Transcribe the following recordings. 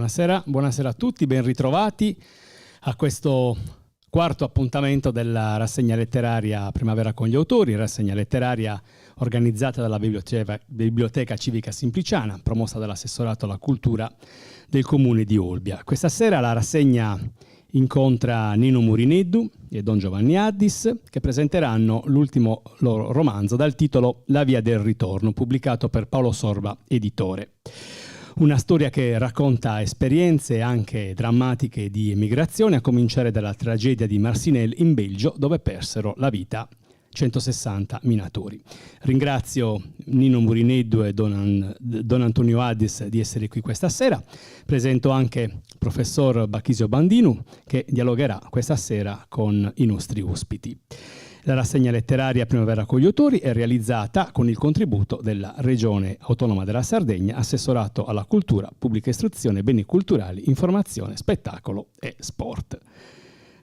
Buonasera a tutti, ben ritrovati a questo quarto appuntamento della rassegna letteraria Primavera con gli autori, rassegna letteraria organizzata dalla Biblioteca Civica Simpliciana, promossa dall'assessorato alla cultura del comune di Olbia. Questa sera la rassegna incontra Nino Murineddu e Don Giovanni Addis, che presenteranno l'ultimo loro romanzo dal titolo La via del ritorno, pubblicato per Paolo Sorba Editore. Una storia che racconta esperienze anche drammatiche di emigrazione, a cominciare dalla tragedia di Marcinelle in Belgio, dove persero la vita 160 minatori. Ringrazio Nino Murineddu e Don Antonio Addis di essere qui questa sera. Presento anche il professor Bachisio Bandinu, che dialogherà questa sera con i nostri ospiti. La rassegna letteraria Primavera con gli autori è realizzata con il contributo della Regione Autonoma della Sardegna, assessorato alla cultura, pubblica istruzione, beni culturali, informazione, spettacolo e sport.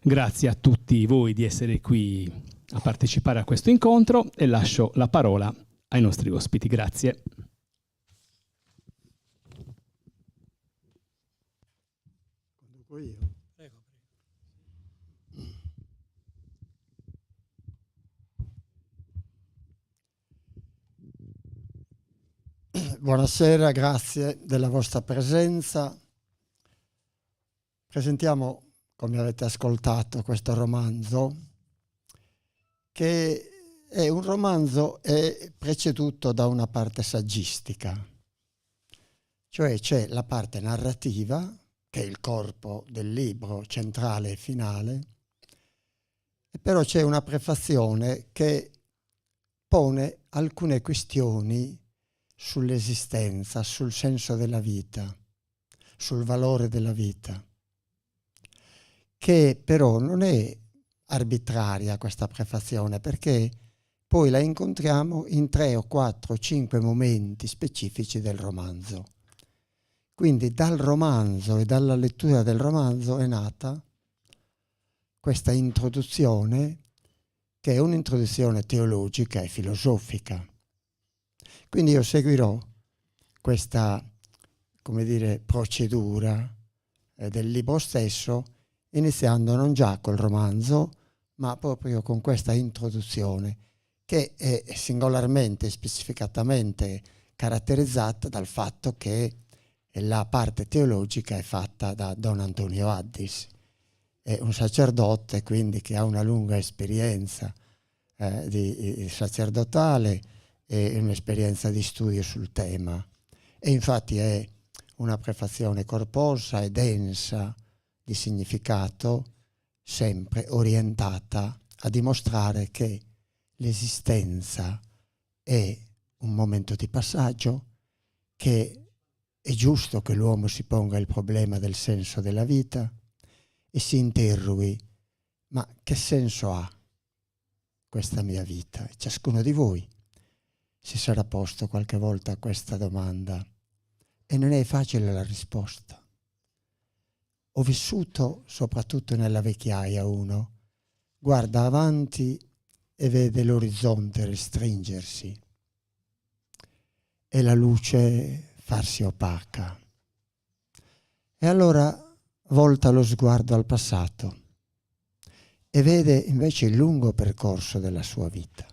Grazie a tutti voi di essere qui a partecipare a questo incontro e lascio la parola ai nostri ospiti. Grazie. Buonasera, grazie della vostra presenza. Presentiamo, come avete ascoltato, questo romanzo, che è un romanzo preceduto da una parte saggistica, cioè c'è la parte narrativa, che è il corpo del libro centrale e finale, e però c'è una prefazione che pone alcune questioni sull'esistenza, sul senso della vita, sul valore della vita, che però non è arbitraria questa prefazione, perché poi la incontriamo in 3 o 4 o 5 momenti specifici del romanzo. Quindi dal romanzo e dalla lettura del romanzo è nata questa introduzione, che è un'introduzione teologica e filosofica. Quindi io seguirò questa, come dire, procedura del libro stesso, iniziando non già col romanzo, ma proprio con questa introduzione, che è singolarmente e specificatamente caratterizzata dal fatto che la parte teologica è fatta da Don Antonio Addis. È un sacerdote, quindi, che ha una lunga esperienza sacerdotale e un'esperienza di studio sul tema. E infatti è una prefazione corposa e densa di significato, sempre orientata a dimostrare che l'esistenza è un momento di passaggio, che è giusto che l'uomo si ponga il problema del senso della vita e si interroghi: ma che senso ha questa mia vita? Ciascuno di voi si sarà posto qualche volta questa domanda e non è facile la risposta. Ho vissuto, soprattutto nella vecchiaia, uno guarda avanti e vede l'orizzonte restringersi e la luce farsi opaca. E allora volta lo sguardo al passato e vede invece il lungo percorso della sua vita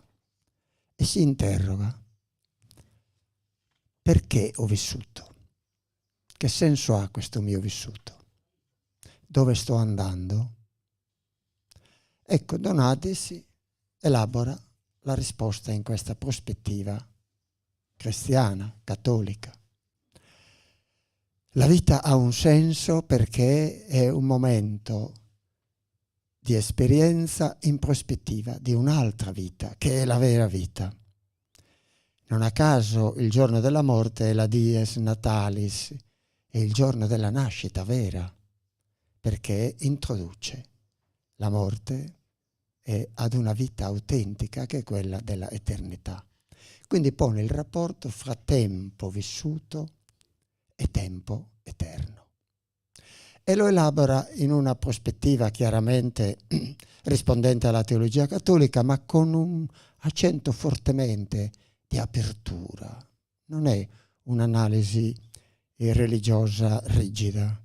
e si interroga: perché ho vissuto? Che senso ha questo mio vissuto? Dove sto andando? Ecco, Don Addis elabora la risposta in questa prospettiva cristiana, cattolica. La vita ha un senso perché è un momento di esperienza in prospettiva di un'altra vita, che è la vera vita. Non a caso il giorno della morte è la dies natalis, è il giorno della nascita vera, perché introduce la morte ad una vita autentica che è quella della eternità. Quindi pone il rapporto fra tempo vissuto e tempo eterno. E lo elabora in una prospettiva chiaramente rispondente alla teologia cattolica, ma con un accento fortemente di apertura. Non è un'analisi e religiosa rigida,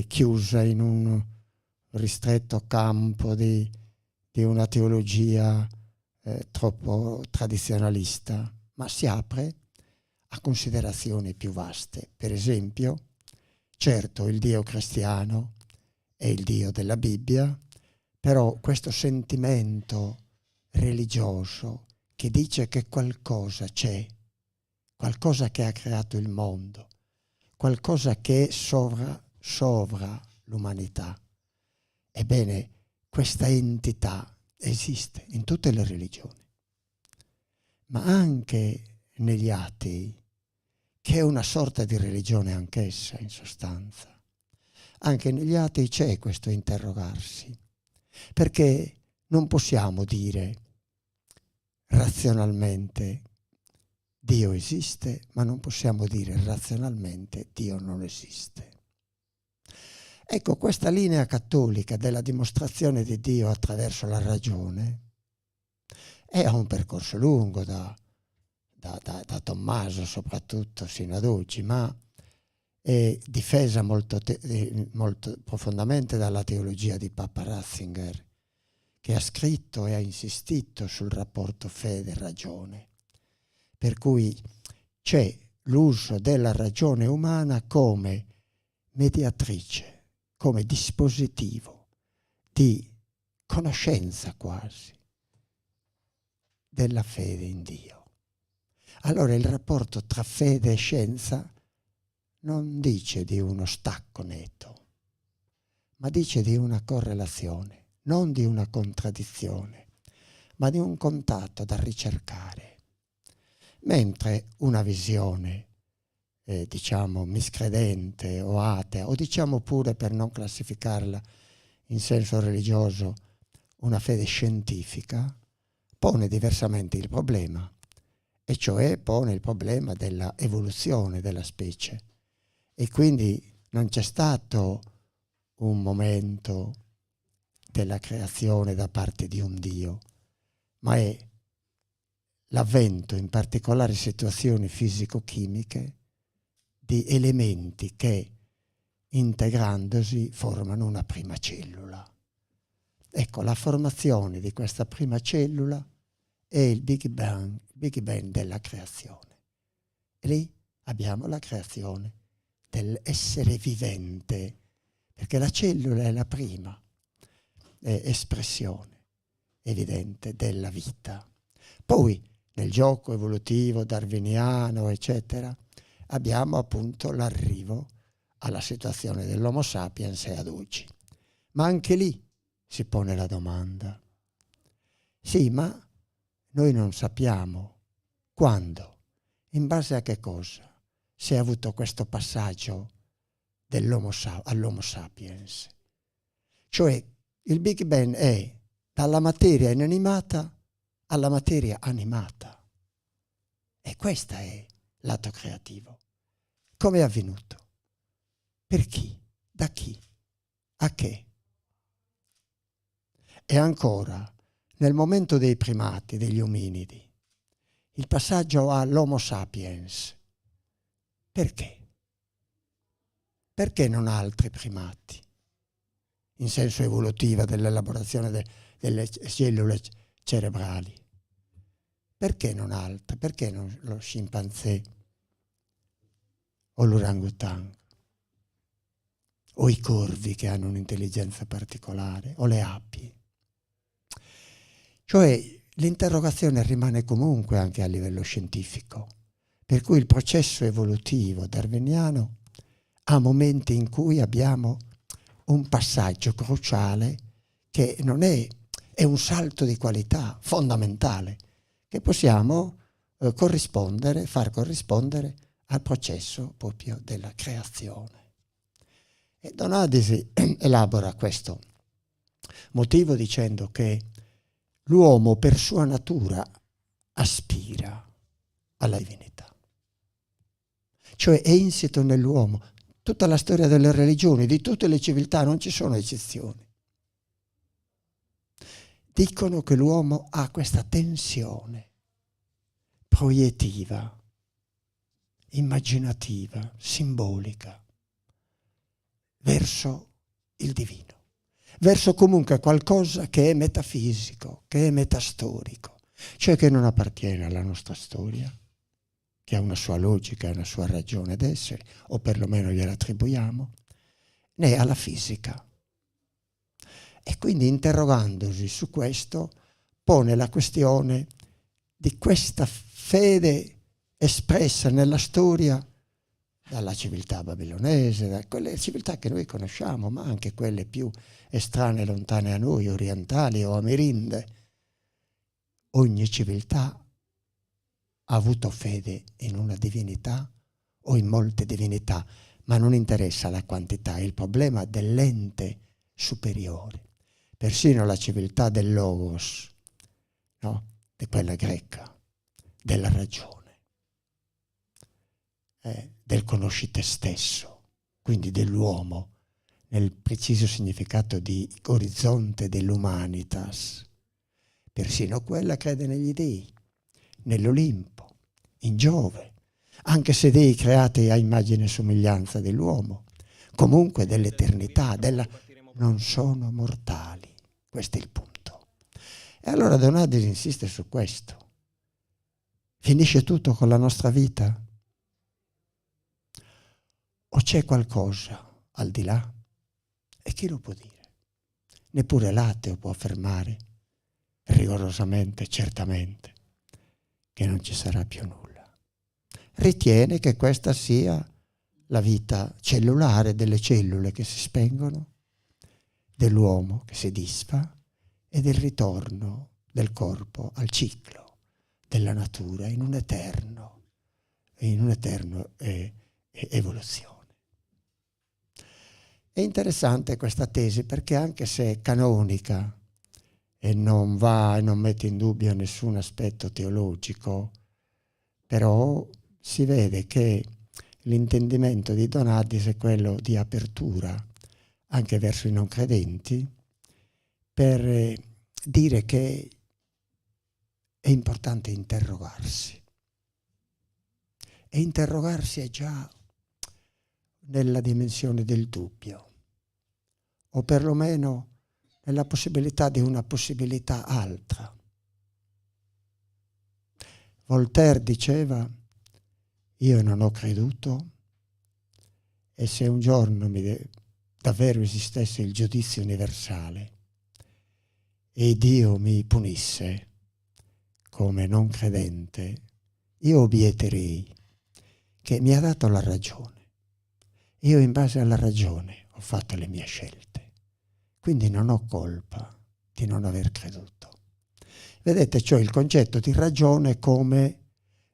chiusa in un ristretto campo di una teologia troppo tradizionalista, ma si apre a considerazioni più vaste. Per esempio, certo, il Dio cristiano è il Dio della Bibbia, però questo sentimento religioso che dice che qualcosa c'è, qualcosa che ha creato il mondo, qualcosa che sovra l'umanità. Ebbene, questa entità esiste in tutte le religioni, ma anche negli atei, che è una sorta di religione anch'essa in sostanza. Anche negli atei c'è questo interrogarsi, perché non possiamo dire razionalmente Dio esiste, ma non possiamo dire razionalmente Dio non esiste. Ecco, questa linea cattolica della dimostrazione di Dio attraverso la ragione è un percorso lungo da Tommaso soprattutto sino ad oggi, ma è difesa molto profondamente dalla teologia di Papa Ratzinger, che ha scritto e ha insistito sul rapporto fede-ragione, per cui c'è l'uso della ragione umana come mediatrice, come dispositivo di conoscenza quasi della fede in Dio. Allora il rapporto tra fede e scienza non dice di uno stacco netto, ma dice di una correlazione, non di una contraddizione, ma di un contatto da ricercare. Mentre una visione, diciamo, miscredente o atea, o diciamo pure, per non classificarla in senso religioso, una fede scientifica, pone diversamente il problema, e cioè pone il problema della evoluzione della specie. E quindi non c'è stato un momento della creazione da parte di un Dio, ma è l'avvento in particolari situazioni fisico-chimiche di elementi che, integrandosi, formano una prima cellula. Ecco, la formazione di questa prima cellula è il Big Bang della creazione. E lì abbiamo la creazione dell'essere vivente, perché la cellula è la prima espressione evidente della vita. Poi, nel gioco evolutivo darwiniano, eccetera, abbiamo appunto l'arrivo alla situazione dell'Homo sapiens e ad oggi. Ma anche lì si pone la domanda: sì, ma noi non sappiamo quando, in base a che cosa si è avuto questo passaggio all'Homo sapiens. Cioè il Big Bang è dalla materia inanimata alla materia animata. E questo è l'atto creativo. Come è avvenuto? Per chi? Da chi? A che? E ancora, nel momento dei primati, degli ominidi, il passaggio all'Homo sapiens, perché? Perché non altri primati? In senso evolutivo dell'elaborazione delle cellule cerebrali. Perché non altri? Perché non lo scimpanzé o l'orangutan? O i corvi che hanno un'intelligenza particolare? O le api? Cioè l'interrogazione rimane comunque anche a livello scientifico, per cui il processo evolutivo darwiniano ha momenti in cui abbiamo un passaggio cruciale che non è un salto di qualità fondamentale che possiamo far corrispondere al processo proprio della creazione. E Donadisi elabora questo motivo dicendo che l'uomo per sua natura aspira alla divinità. Cioè è insito nell'uomo. Tutta la storia delle religioni, di tutte le civiltà, non ci sono eccezioni. Dicono che l'uomo ha questa tensione proiettiva immaginativa, simbolica, verso il divino, verso comunque qualcosa che è metafisico, che è metastorico, cioè che non appartiene alla nostra storia, che ha una sua logica, una sua ragione d'essere, o perlomeno gliela attribuiamo, né alla fisica. E quindi interrogandosi su questo pone la questione di questa fede espressa nella storia dalla civiltà babilonese, da quelle civiltà che noi conosciamo, ma anche quelle più estranee e lontane a noi, orientali o amerinde. Ogni civiltà ha avuto fede in una divinità o in molte divinità, ma non interessa la quantità, è il problema dell'ente superiore. Persino la civiltà del Logos, no? Di quella greca, della ragione, del conosci te stesso, quindi dell'uomo, nel preciso significato di orizzonte dell'humanitas. Persino quella crede negli dei, nell'Olimpo, in Giove, anche se dei creati a immagine e somiglianza dell'uomo, comunque dell'eternità, non sono mortali. Questo è il punto. E allora Donadis insiste su questo. Finisce tutto con la nostra vita? O c'è qualcosa al di là? E chi lo può dire? Neppure l'ateo può affermare rigorosamente, certamente, che non ci sarà più nulla. Ritiene che questa sia la vita cellulare delle cellule che si spengono, dell'uomo che si disfa e del ritorno del corpo al ciclo della natura in un eterno evoluzione. È interessante questa tesi perché anche se è canonica e non mette in dubbio nessun aspetto teologico, però si vede che l'intendimento di Donadis è quello di apertura anche verso i non credenti, per dire che è importante interrogarsi. E interrogarsi è già nella dimensione del dubbio, o perlomeno nella possibilità di una possibilità altra. Voltaire diceva: io non ho creduto, e se un giorno davvero esistesse il giudizio universale e Dio mi punisse come non credente, io obietterei che mi ha dato la ragione. Io in base alla ragione ho fatto le mie scelte, quindi non ho colpa di non aver creduto. Vedete, cioè il concetto di ragione come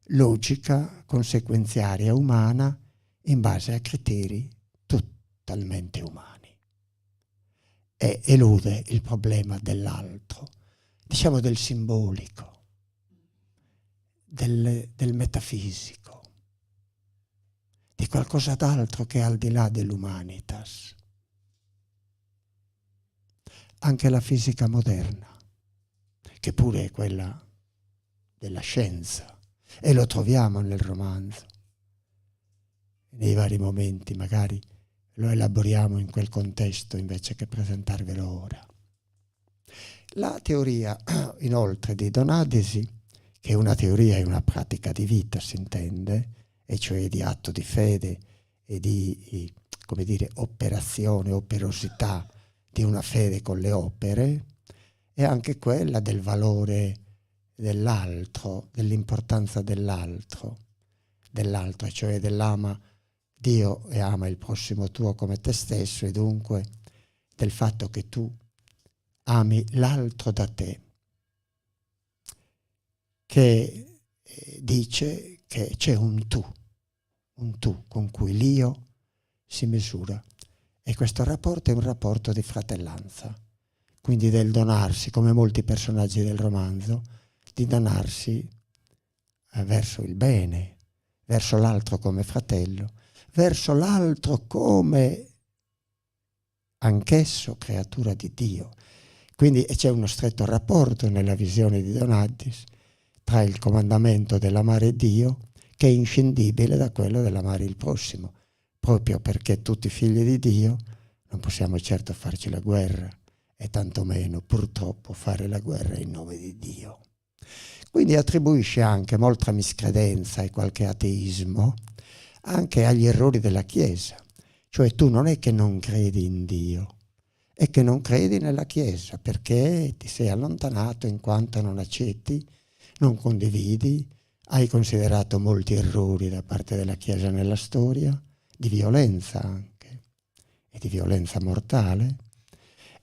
logica conseguenziaria umana in base a criteri totalmente umani, e elude il problema dell'altro, diciamo del simbolico, del metafisico, di qualcosa d'altro che è al di là dell'humanitas. Anche la fisica moderna, che pure è quella della scienza, e lo troviamo nel romanzo, nei vari momenti, magari lo elaboriamo in quel contesto invece che presentarvelo ora. La teoria, inoltre, di Donadisi, che è una teoria e una pratica di vita, si intende, e cioè di atto di fede e di, come dire, operazione, operosità di una fede con le opere, è anche quella del valore dell'altro, dell'importanza dell'altro, cioè dell'ama Dio e ama il prossimo tuo come te stesso, e dunque del fatto che tu ami l'altro da te, che dice che c'è un tu con cui l'io si misura, e questo rapporto è un rapporto di fratellanza, quindi del donarsi, come molti personaggi del romanzo, di donarsi verso il bene, verso l'altro come fratello, verso l'altro come anch'esso creatura di Dio. Quindi c'è uno stretto rapporto nella visione di Donadis tra il comandamento dell'amare Dio, che è inscindibile da quello dell'amare il prossimo, proprio perché tutti figli di Dio non possiamo certo farci la guerra e tantomeno purtroppo fare la guerra in nome di Dio. Quindi attribuisce anche molta miscredenza e qualche ateismo anche agli errori della Chiesa. Cioè tu non è che non credi in Dio, è che non credi nella Chiesa perché ti sei allontanato in quanto non accetti, non condividi, hai considerato molti errori da parte della Chiesa nella storia, di violenza anche, e di violenza mortale,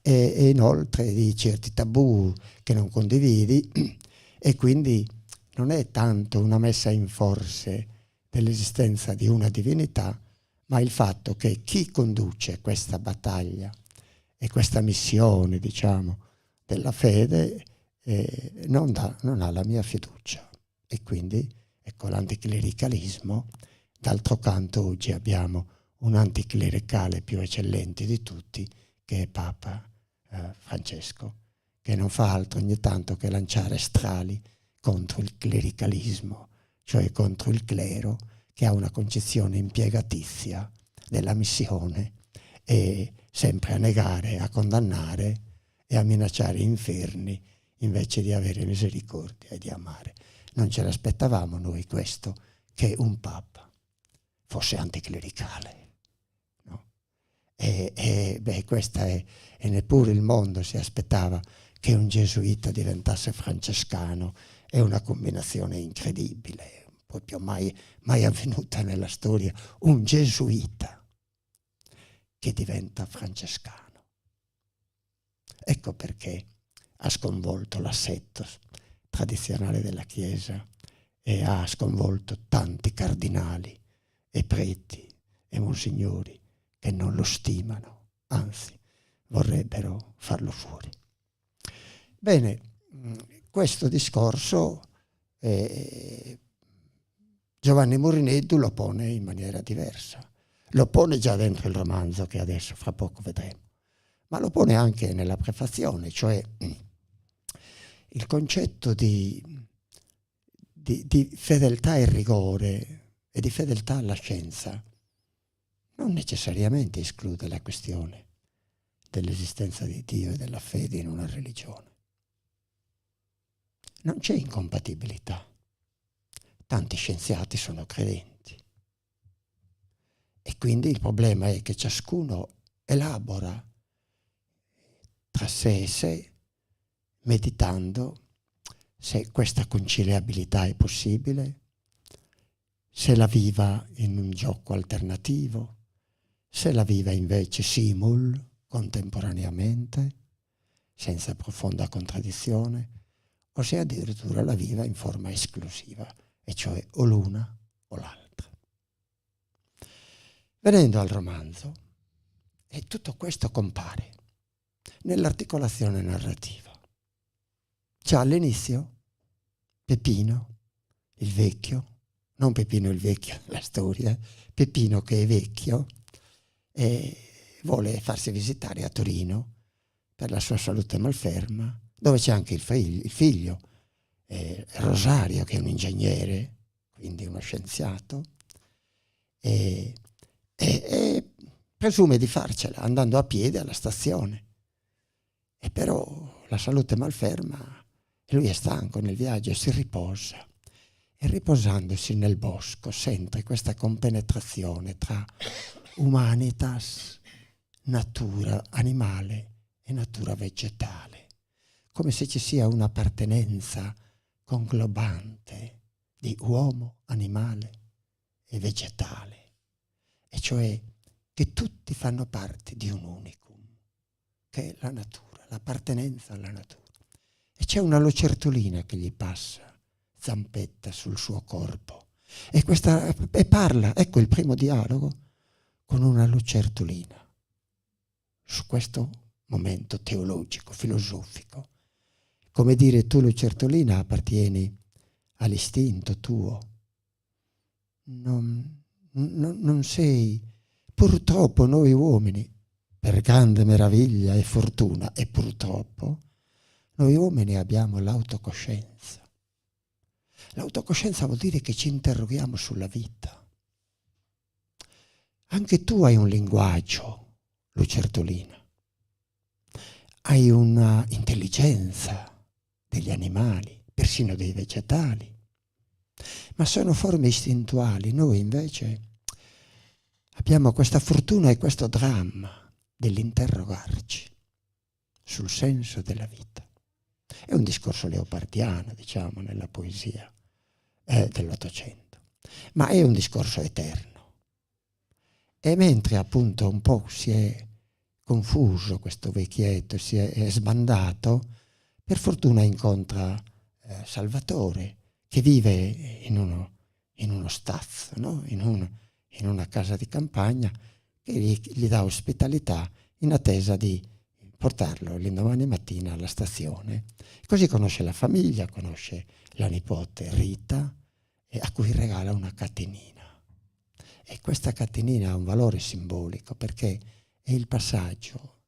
e inoltre di certi tabù che non condividi, e quindi non è tanto una messa in forse dell'esistenza di una divinità, ma il fatto che chi conduce questa battaglia e questa missione, diciamo, della fede non ha la mia fiducia. E quindi, ecco, l'anticlericalismo. D'altro canto oggi abbiamo un anticlericale più eccellente di tutti, che è Papa Francesco, che non fa altro ogni tanto che lanciare strali contro il clericalismo, cioè contro il clero, che ha una concezione impiegatizia della missione e sempre a negare, a condannare e a minacciare inferni invece di avere misericordia e di amare. Non ce l'aspettavamo noi questo, che un Papa fosse anticlericale, no? Questa è, e neppure il mondo si aspettava che un gesuita diventasse francescano. È una combinazione incredibile, proprio mai avvenuta nella storia, un gesuita che diventa francescano. Ecco perché ha sconvolto l'assetto tradizionale della Chiesa e ha sconvolto tanti cardinali e preti e monsignori che non lo stimano, anzi vorrebbero farlo fuori. Bene, questo discorso Giovanni Murineddu lo pone in maniera diversa. Lo pone già dentro il romanzo che adesso fra poco vedremo, ma lo pone anche nella prefazione, cioè il concetto di fedeltà e rigore e di fedeltà alla scienza non necessariamente esclude la questione dell'esistenza di Dio e della fede in una religione. Non c'è incompatibilità. Tanti scienziati sono credenti. E quindi il problema è che ciascuno elabora tra sé e sé, meditando se questa conciliabilità è possibile, se la viva in un gioco alternativo, se la viva invece simul, contemporaneamente, senza profonda contraddizione, o se addirittura la viva in forma esclusiva, e cioè o l'una o l'altra. Venendo al romanzo, e tutto questo compare nell'articolazione narrativa. Già all'inizio Peppino, il vecchio, non Peppino il vecchio, la storia, Peppino che è vecchio e vuole farsi visitare a Torino per la sua salute malferma, dove c'è anche il figlio Rosario, che è un ingegnere, quindi uno scienziato, e presume di farcela andando a piedi alla stazione. E però la salute malferma, e lui è stanco nel viaggio e si riposa. E riposandosi nel bosco sente questa compenetrazione tra humanitas, natura animale e natura vegetale, come se ci sia un'appartenenza conglobante di uomo, animale e vegetale, e cioè che tutti fanno parte di un unicum, che è la natura, l'appartenenza alla natura. E c'è una lucertolina che gli passa, zampetta sul suo corpo, e parla, ecco il primo dialogo, con una lucertolina, su questo momento teologico, filosofico. Come dire, tu lucertolina appartieni all'istinto tuo, non sei, purtroppo noi uomini, per grande meraviglia e fortuna, e purtroppo, noi uomini abbiamo l'autocoscienza. L'autocoscienza vuol dire che ci interroghiamo sulla vita. Anche tu hai un linguaggio, lucertolina. Hai una intelligenza degli animali, persino dei vegetali. Ma sono forme istintuali. Noi invece abbiamo questa fortuna e questo dramma dell'interrogarci sul senso della vita. È un discorso leopardiano, diciamo, nella poesia dell'Ottocento, ma è un discorso eterno. E mentre appunto un po' si è confuso questo vecchietto, si è sbandato, per fortuna incontra Salvatore, che vive in uno stazzo, no? in una casa di campagna, che gli dà ospitalità in attesa di portarlo l'indomani mattina alla stazione. Così conosce la famiglia, conosce la nipote Rita, a cui regala una catenina. E questa catenina ha un valore simbolico perché è il passaggio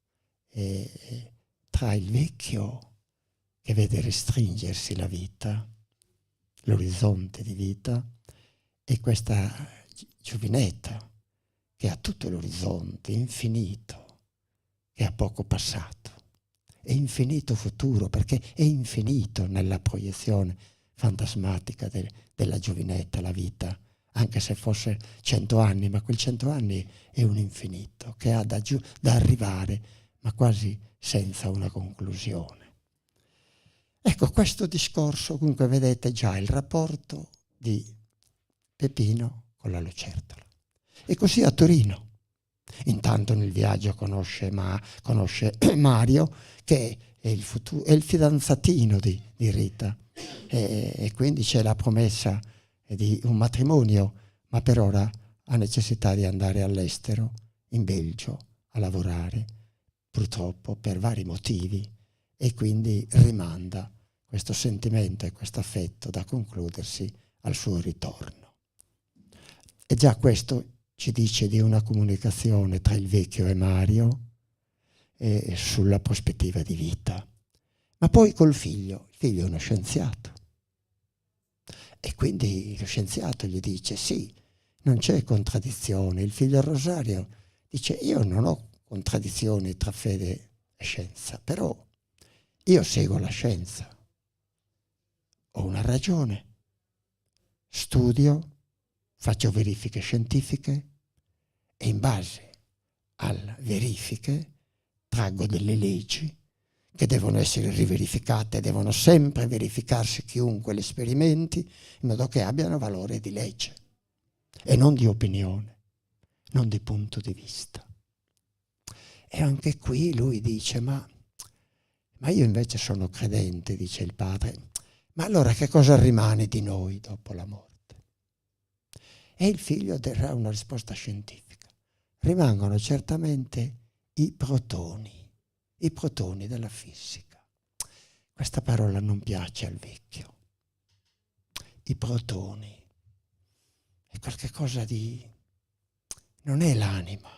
tra il vecchio che vede restringersi la vita, l'orizzonte di vita, e questa giovinetta che ha tutto l'orizzonte infinito, che ha poco passato, e infinito futuro, perché è infinito nella proiezione fantasmatica della giovinetta la vita, anche se fosse 100 anni, ma quel 100 anni è un infinito che ha da arrivare, ma quasi senza una conclusione. Ecco, questo discorso, comunque vedete già il rapporto di Peppino con la lucertola. E così a Torino. Intanto nel viaggio conosce Mario, che è il fidanzatino di Rita, e quindi c'è la promessa di un matrimonio, ma per ora ha necessità di andare all'estero, in Belgio, a lavorare, purtroppo per vari motivi, e quindi rimanda questo sentimento e questo affetto da concludersi al suo ritorno. E già questo ci dice di una comunicazione tra il vecchio e Mario sulla prospettiva di vita. Ma poi col figlio. Il figlio è uno scienziato. E quindi lo scienziato gli dice sì, non c'è contraddizione. Il figlio Rosario dice io non ho contraddizioni tra fede e scienza, però io seguo la scienza. Ho una ragione, studio, faccio verifiche scientifiche e in base alle verifiche traggo delle leggi che devono essere riverificate, devono sempre verificarsi chiunque le sperimenti, in modo che abbiano valore di legge e non di opinione, non di punto di vista. E anche qui lui dice, ma io invece sono credente, dice il padre, ma allora che cosa rimane di noi dopo la morte? E il figlio darà una risposta scientifica. Rimangono certamente i protoni della fisica. Questa parola non piace al vecchio. I protoni. È qualcosa di... non è l'anima.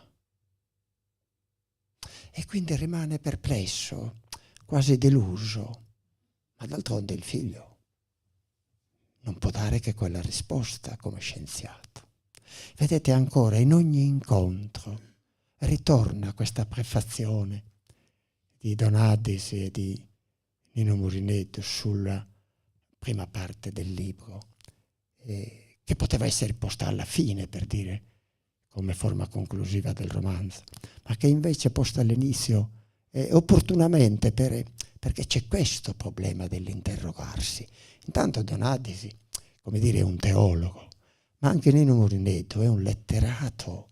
E quindi rimane perplesso, quasi deluso. Ma d'altronde il figlio non può dare che quella risposta come scienziato. Vedete ancora, in ogni incontro ritorna questa prefazione di Donadisi e di Nino Murinetto sulla prima parte del libro, che poteva essere posta alla fine, per dire, come forma conclusiva del romanzo, ma che invece è posta all'inizio opportunamente perché c'è questo problema dell'interrogarsi. Intanto Donadisi, come dire, è un teologo, ma anche Nino Murinetto è un letterato,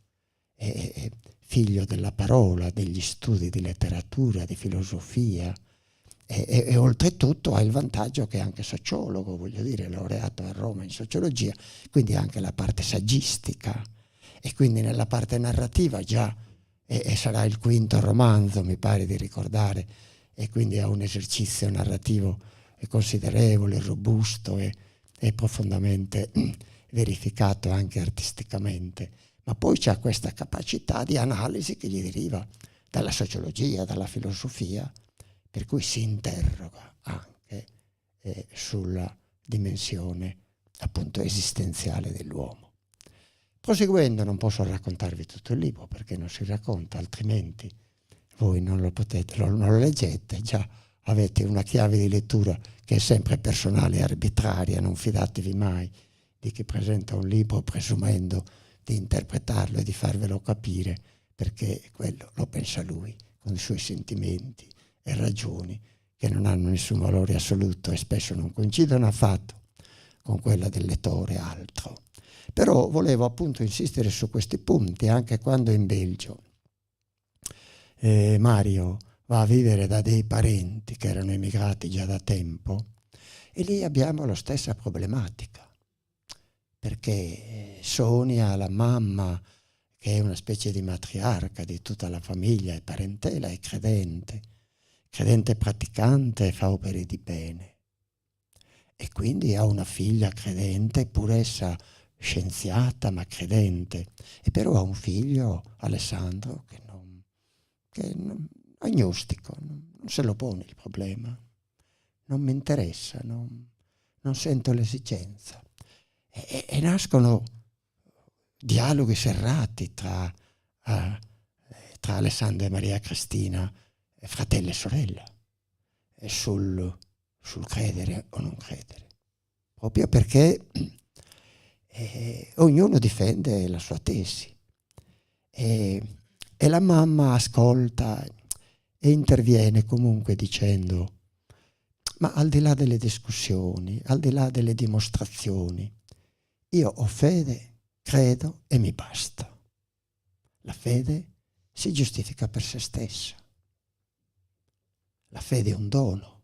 è figlio della parola, degli studi di letteratura, di filosofia, e oltretutto ha il vantaggio che è anche sociologo, voglio dire, laureato a Roma in sociologia, quindi anche la parte saggistica, e quindi nella parte narrativa già, e sarà il quinto romanzo, mi pare di ricordare, e quindi ha un esercizio narrativo considerevole, robusto e profondamente verificato anche artisticamente, ma poi c'ha questa capacità di analisi che gli deriva dalla sociologia, dalla filosofia, per cui si interroga anche sulla dimensione appunto esistenziale dell'uomo. Proseguendo, non posso raccontarvi tutto il libro perché non si racconta, altrimenti voi non lo potete, non lo leggete, già avete una chiave di lettura che è sempre personale e arbitraria, non fidatevi mai di chi presenta un libro presumendo di interpretarlo e di farvelo capire, perché quello lo pensa lui, con i suoi sentimenti e ragioni che non hanno nessun valore assoluto e spesso non coincidono affatto con quella del lettore altro. Però volevo appunto insistere su questi punti anche quando in Belgio Mario va a vivere da dei parenti che erano emigrati già da tempo, e lì abbiamo la stessa problematica, perché Sonia, la mamma, che è una specie di matriarca di tutta la famiglia e parentela, è credente praticante e fa opere di bene. E quindi ha una figlia credente, pur essa scienziata ma credente, e però ha un figlio, Alessandro, che agnostico, non se lo pone il problema, non mi interessa, non sento l'esigenza. E nascono dialoghi serrati tra Alessandro e Maria Cristina, fratello e sorella, sul credere o non credere, proprio perché ognuno difende la sua tesi e la mamma ascolta e interviene comunque dicendo: ma al di là delle discussioni, al di là delle dimostrazioni, io ho fede, credo e mi basta. La fede si giustifica per se stessa. La fede è un dono.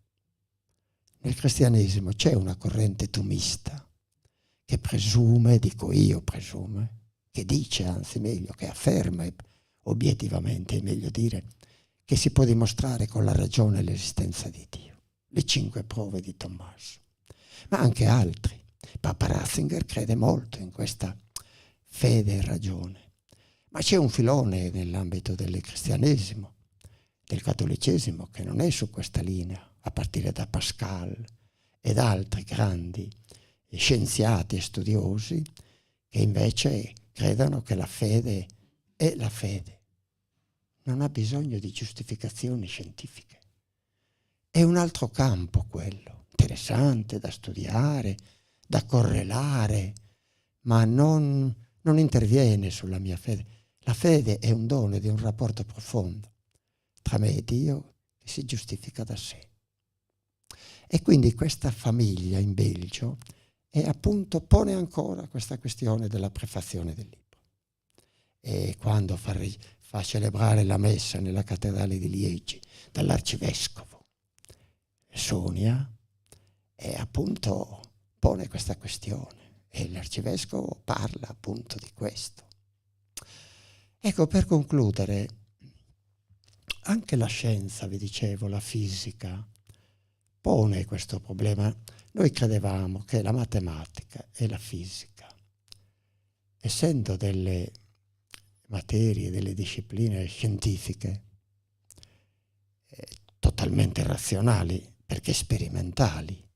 Nel cristianesimo c'è una corrente tomista che presume, dico io presume, che dice, anzi meglio, che afferma, obiettivamente è meglio dire, che si può dimostrare con la ragione l'esistenza di Dio. Le 5 prove di Tommaso. Ma anche altri. Papa Ratzinger crede molto in questa fede e ragione. Ma c'è un filone nell'ambito del cristianesimo, del cattolicesimo, che non è su questa linea, a partire da Pascal ed altri grandi scienziati e studiosi che invece credono che la fede è la fede. Non ha bisogno di giustificazioni scientifiche. È un altro campo quello, interessante da studiare, da correlare, ma non interviene sulla mia fede. La fede è un dono ed è un rapporto profondo tra me e Dio che si giustifica da sé. E quindi questa famiglia in Belgio pone ancora questa questione della prefazione del libro. E quando fa celebrare la messa nella cattedrale di Liegi dall'arcivescovo Sonia, e appunto pone questa questione e l'arcivescovo parla appunto di questo. Ecco, per concludere, anche la scienza, vi dicevo, la fisica, pone questo problema. Noi credevamo che la matematica e la fisica, essendo delle materie, delle discipline scientifiche totalmente razionali, perché sperimentali,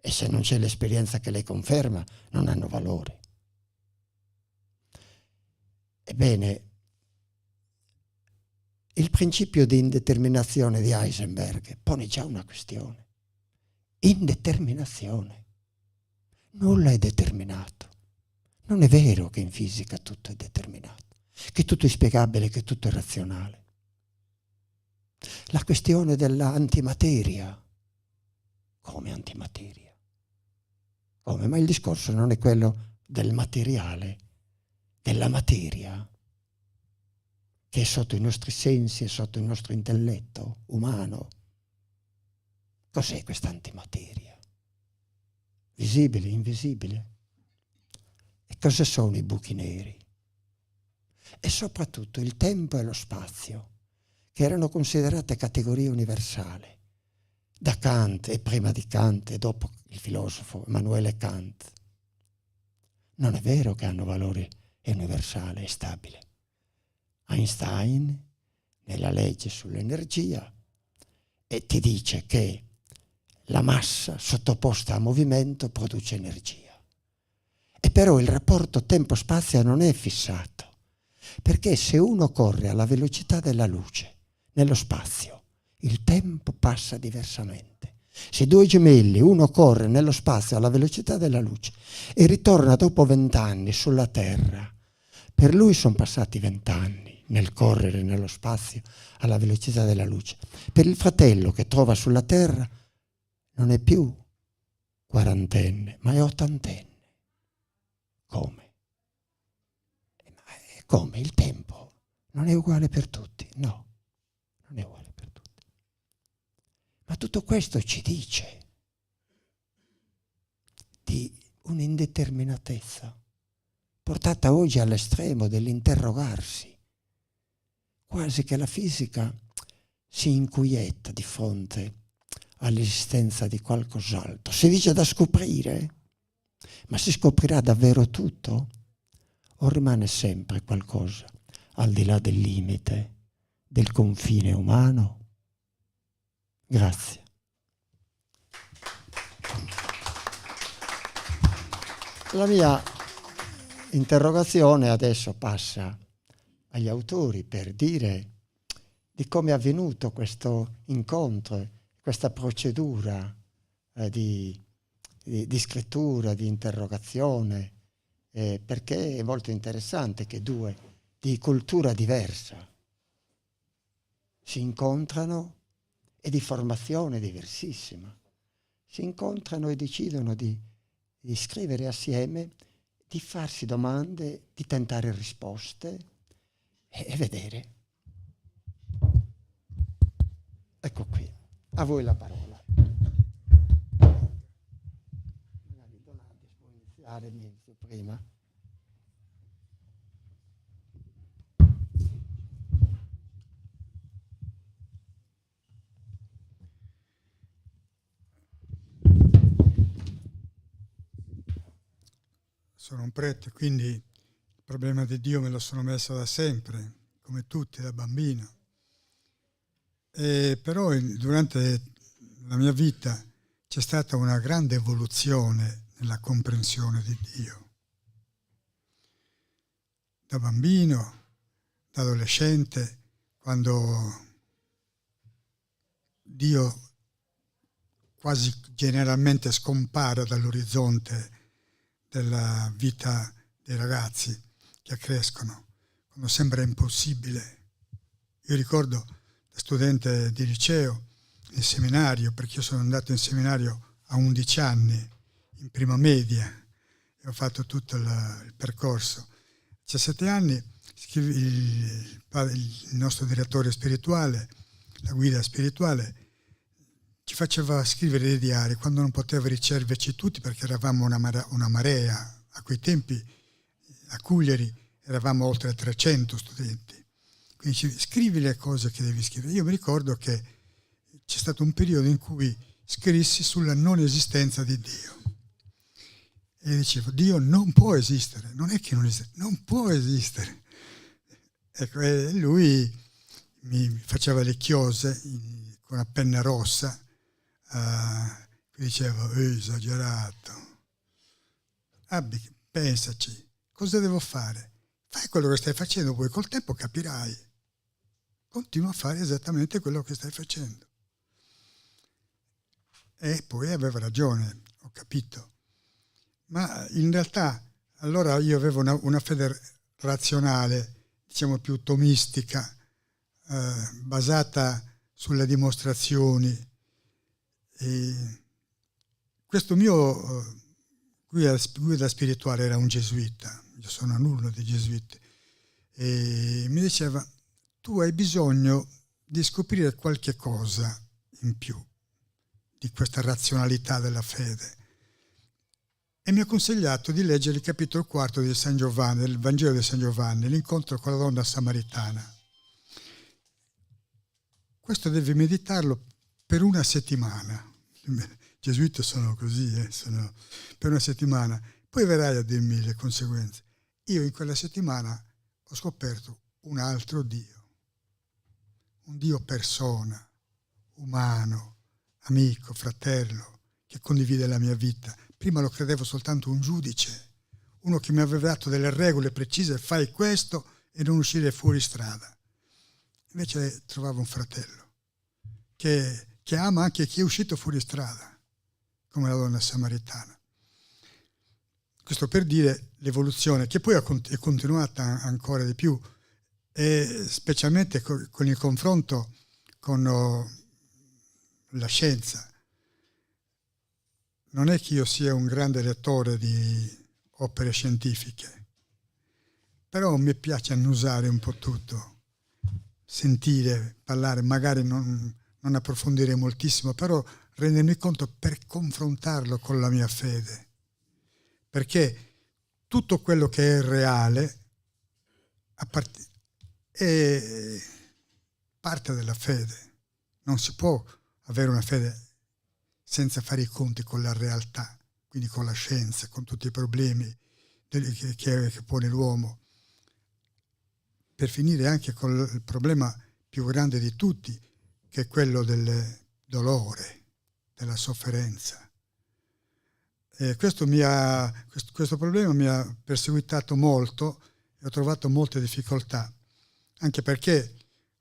e se non c'è l'esperienza che le conferma, non hanno valore. Ebbene, il principio di indeterminazione di Heisenberg pone già una questione. Indeterminazione. Nulla è determinato. Non è vero che in fisica tutto è determinato, che tutto è spiegabile, che tutto è razionale. La questione dell'antimateria. Come antimateria? Come? Ma il discorso non è quello del materiale, della materia, che è sotto i nostri sensi e sotto il nostro intelletto umano. Cos'è questa antimateria? Visibile, invisibile? E cosa sono i buchi neri? E soprattutto il tempo e lo spazio, che erano considerate categorie universali da Kant e prima di Kant e dopo il filosofo Immanuele Kant. Non è vero che hanno valore universale e stabile. Einstein, nella legge sull'energia, ti dice che la massa sottoposta a movimento produce energia. E però il rapporto tempo-spazio non è fissato, perché se uno corre alla velocità della luce nello spazio, il tempo passa diversamente. Se due gemelli, uno corre nello spazio alla velocità della luce e ritorna dopo 20 anni sulla Terra, per lui sono passati 20 anni nel correre nello spazio alla velocità della luce. Per il fratello che trova sulla Terra non è più quarantenne, ma è ottantenne. Come? Come? Il tempo non è uguale per tutti? No, non è uguale per tutti. Ma tutto questo ci dice di un'indeterminatezza portata oggi all'estremo dell'interrogarsi, quasi che la fisica si inquieta di fronte all'esistenza di qualcos'altro. Si dice da scoprire, ma si scoprirà davvero tutto? O rimane sempre qualcosa al di là del limite, del confine umano? Grazie. La mia interrogazione adesso passa agli autori per dire di come è avvenuto questo incontro, questa procedura di scrittura, di interrogazione, perché è molto interessante che due di cultura diversa si incontrano e di formazione diversissima. Si incontrano e decidono di scrivere assieme, di farsi domande, di tentare risposte e vedere. Ecco qui, a voi la parola. Magari Donatis può iniziare, inizio prima. Sono un prete, quindi il problema di Dio me lo sono messo da sempre, come tutti, da bambino. Però durante la mia vita c'è stata una grande evoluzione nella comprensione di Dio. Da bambino, da adolescente, quando Dio quasi generalmente scompare dall'orizzonte della vita dei ragazzi che crescono, quando sembra impossibile. Io ricordo da studente di liceo, in seminario, perché io sono andato in seminario a 11 anni, in prima media, e ho fatto tutto il percorso. A 17 anni il nostro direttore spirituale, la guida spirituale, ci faceva scrivere dei diari quando non poteva riceverci tutti, perché eravamo una marea. A quei tempi a Cugliari eravamo oltre 300 studenti. Quindi scrivi le cose che devi scrivere. Io mi ricordo che c'è stato un periodo in cui scrissi sulla non esistenza di Dio. E dicevo, Dio non può esistere, non è che non esiste, non può esistere. Ecco, e lui mi faceva le chiose con una penna rossa, dicevo, esagerato. Pensaci, cosa devo fare? Fai quello che stai facendo, poi col tempo capirai. Continua a fare esattamente quello che stai facendo. E poi aveva ragione, ho capito. Ma in realtà, allora io avevo una fede razionale, diciamo più tomistica, basata sulle dimostrazioni. E questo mio guida spirituale era un gesuita, io sono alunno dei gesuiti, e mi diceva, tu hai bisogno di scoprire qualche cosa in più di questa razionalità della fede. E mi ha consigliato di leggere il capitolo 4 di San Giovanni, del Vangelo di San Giovanni, l'incontro con la donna samaritana. Questo devi meditarlo per una settimana. I gesuiti sono così, sono per una settimana. Poi verrai a dirmi le conseguenze. Io in quella settimana ho scoperto un altro Dio. Un Dio persona, umano, amico, fratello, che condivide la mia vita. Prima lo credevo soltanto un giudice, uno che mi aveva dato delle regole precise, fai questo e non uscire fuori strada. Invece trovavo un fratello che ama anche chi è uscito fuori strada, come la donna samaritana. Questo per dire l'evoluzione, che poi è continuata ancora di più, e specialmente con il confronto con la scienza. Non è che io sia un grande lettore di opere scientifiche, però mi piace annusare un po' tutto, sentire, parlare, magari non approfondire moltissimo, però rendermi conto per confrontarlo con la mia fede. Perché tutto quello che è reale è parte della fede. Non si può avere una fede senza fare i conti con la realtà, quindi con la scienza, con tutti i problemi che pone l'uomo. Per finire anche con il problema più grande di tutti, che è quello del dolore, della sofferenza. E questo problema mi ha perseguitato molto e ho trovato molte difficoltà, anche perché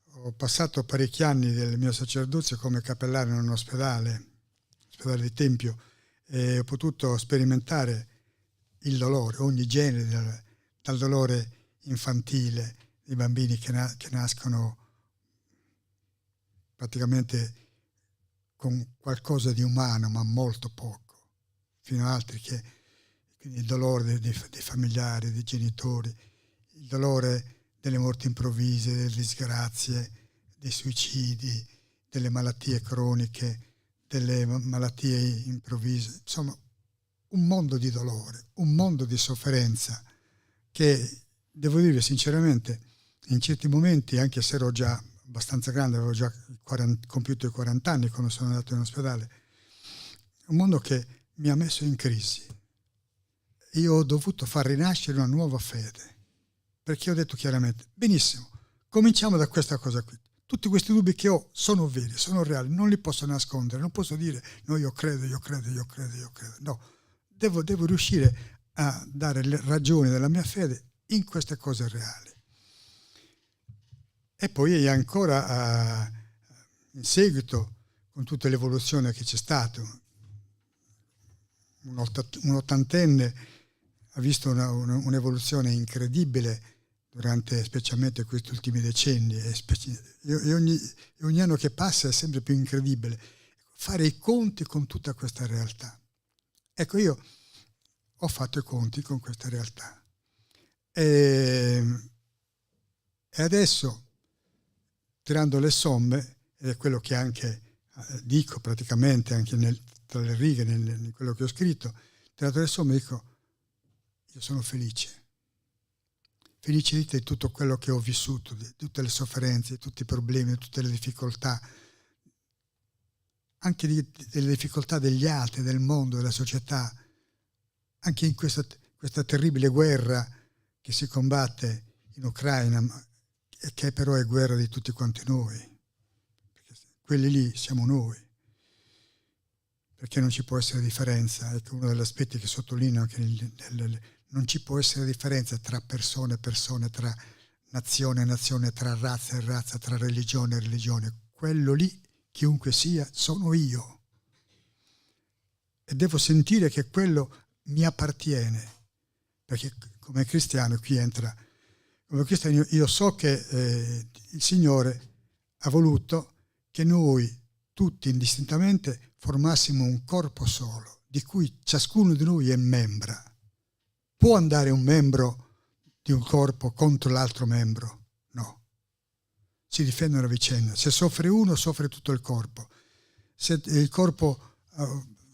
ho passato parecchi anni del mio sacerdozio come cappellano in un ospedale di Tempio, e ho potuto sperimentare il dolore, ogni genere, dal dolore infantile, dei bambini che nascono praticamente con qualcosa di umano, ma molto poco, fino ad altri quindi il dolore dei familiari, dei genitori, il dolore delle morti improvvise, delle disgrazie, dei suicidi, delle malattie croniche, delle malattie improvvise, insomma un mondo di dolore, un mondo di sofferenza che, devo dire sinceramente, in certi momenti, anche se ero già abbastanza grande, avevo già compiuto i 40 anni quando sono andato in ospedale, un mondo che mi ha messo in crisi. Io ho dovuto far rinascere una nuova fede, perché ho detto chiaramente, benissimo, cominciamo da questa cosa qui. Tutti questi dubbi che ho sono veri, sono reali, non li posso nascondere, non posso dire no, io credo. No, devo riuscire a dare le ragioni della mia fede in queste cose reali. E poi ancora in seguito, con tutta l'evoluzione che c'è stato, un ottantenne ha visto un'evoluzione incredibile durante specialmente questi ultimi decenni, e ogni anno che passa è sempre più incredibile fare i conti con tutta questa realtà. Ecco, io ho fatto i conti con questa realtà e adesso, tirando le somme, ed è quello che anche dico praticamente anche tra le righe in quello che ho scritto, tirando le somme dico, io sono felice di tutto quello che ho vissuto, di tutte le sofferenze, di tutti i problemi, di tutte le difficoltà, anche delle difficoltà degli altri, del mondo, della società, anche in questa terribile guerra che si combatte in Ucraina, che però è guerra di tutti quanti noi, perché quelli lì siamo noi, perché non ci può essere differenza. Ecco, uno degli aspetti che sottolineo che non ci può essere differenza tra persone, tra nazione, tra razza e razza, tra religione e religione. Quello lì, chiunque sia, sono io. E devo sentire che quello mi appartiene, perché come cristiano qui entra. Come cristiano io so che il Signore ha voluto che noi tutti indistintamente formassimo un corpo solo, di cui ciascuno di noi è membra. Può andare un membro di un corpo contro l'altro membro? No. Si difendono a vicenda. Se soffre uno, soffre tutto il corpo. Se il corpo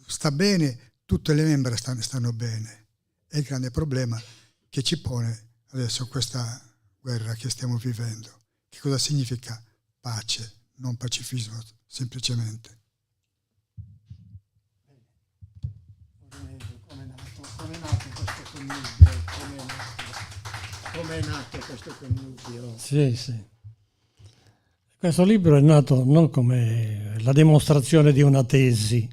sta bene, tutte le membra stanno bene. È il grande problema che ci pone adesso questa guerra che stiamo vivendo. Che cosa significa pace, non pacifismo, semplicemente. Come è nato questo connubio? Sì. Questo libro è nato non come la dimostrazione di una tesi,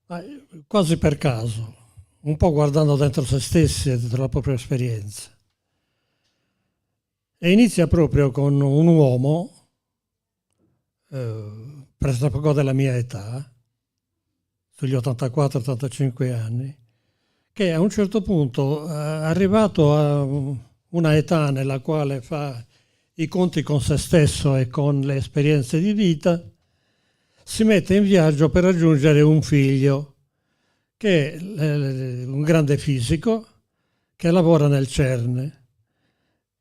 ma quasi per caso, un po' guardando dentro se stessi e dentro la propria esperienza. E inizia proprio con un uomo, pressappoco della mia età, sugli 84-85 anni, che a un certo punto, arrivato a una età nella quale fa i conti con se stesso e con le esperienze di vita, si mette in viaggio per raggiungere un figlio che è un grande fisico che lavora nel CERN,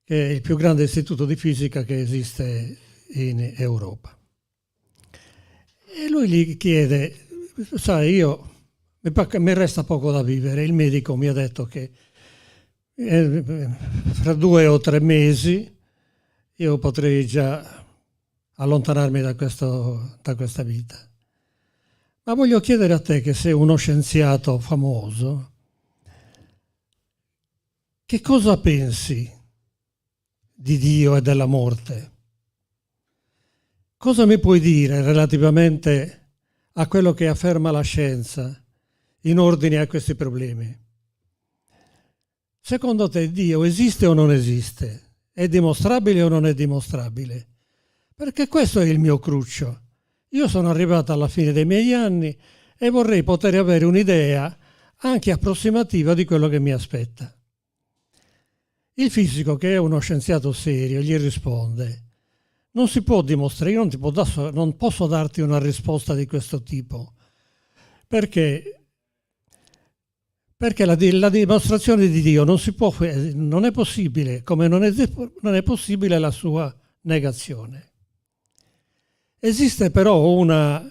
che è il più grande istituto di fisica che esiste in Europa. E lui gli chiede: sai, mi resta poco da vivere, il medico mi ha detto che fra 2 o 3 mesi io potrei già allontanarmi da questa vita. Ma voglio chiedere a te, che sei uno scienziato famoso, che cosa pensi di Dio e della morte? Cosa mi puoi dire relativamente a quello che afferma la scienza in ordine a questi problemi? Secondo te Dio esiste o non esiste? È dimostrabile o non è dimostrabile? Perché questo è il mio cruccio. Io sono arrivato alla fine dei miei anni e vorrei poter avere un'idea anche approssimativa di quello che mi aspetta. Il fisico, che è uno scienziato serio, gli risponde: non si può dimostrare, io non posso darti una risposta di questo tipo, perché la dimostrazione di Dio non è possibile, come non è possibile la sua negazione. Esiste però un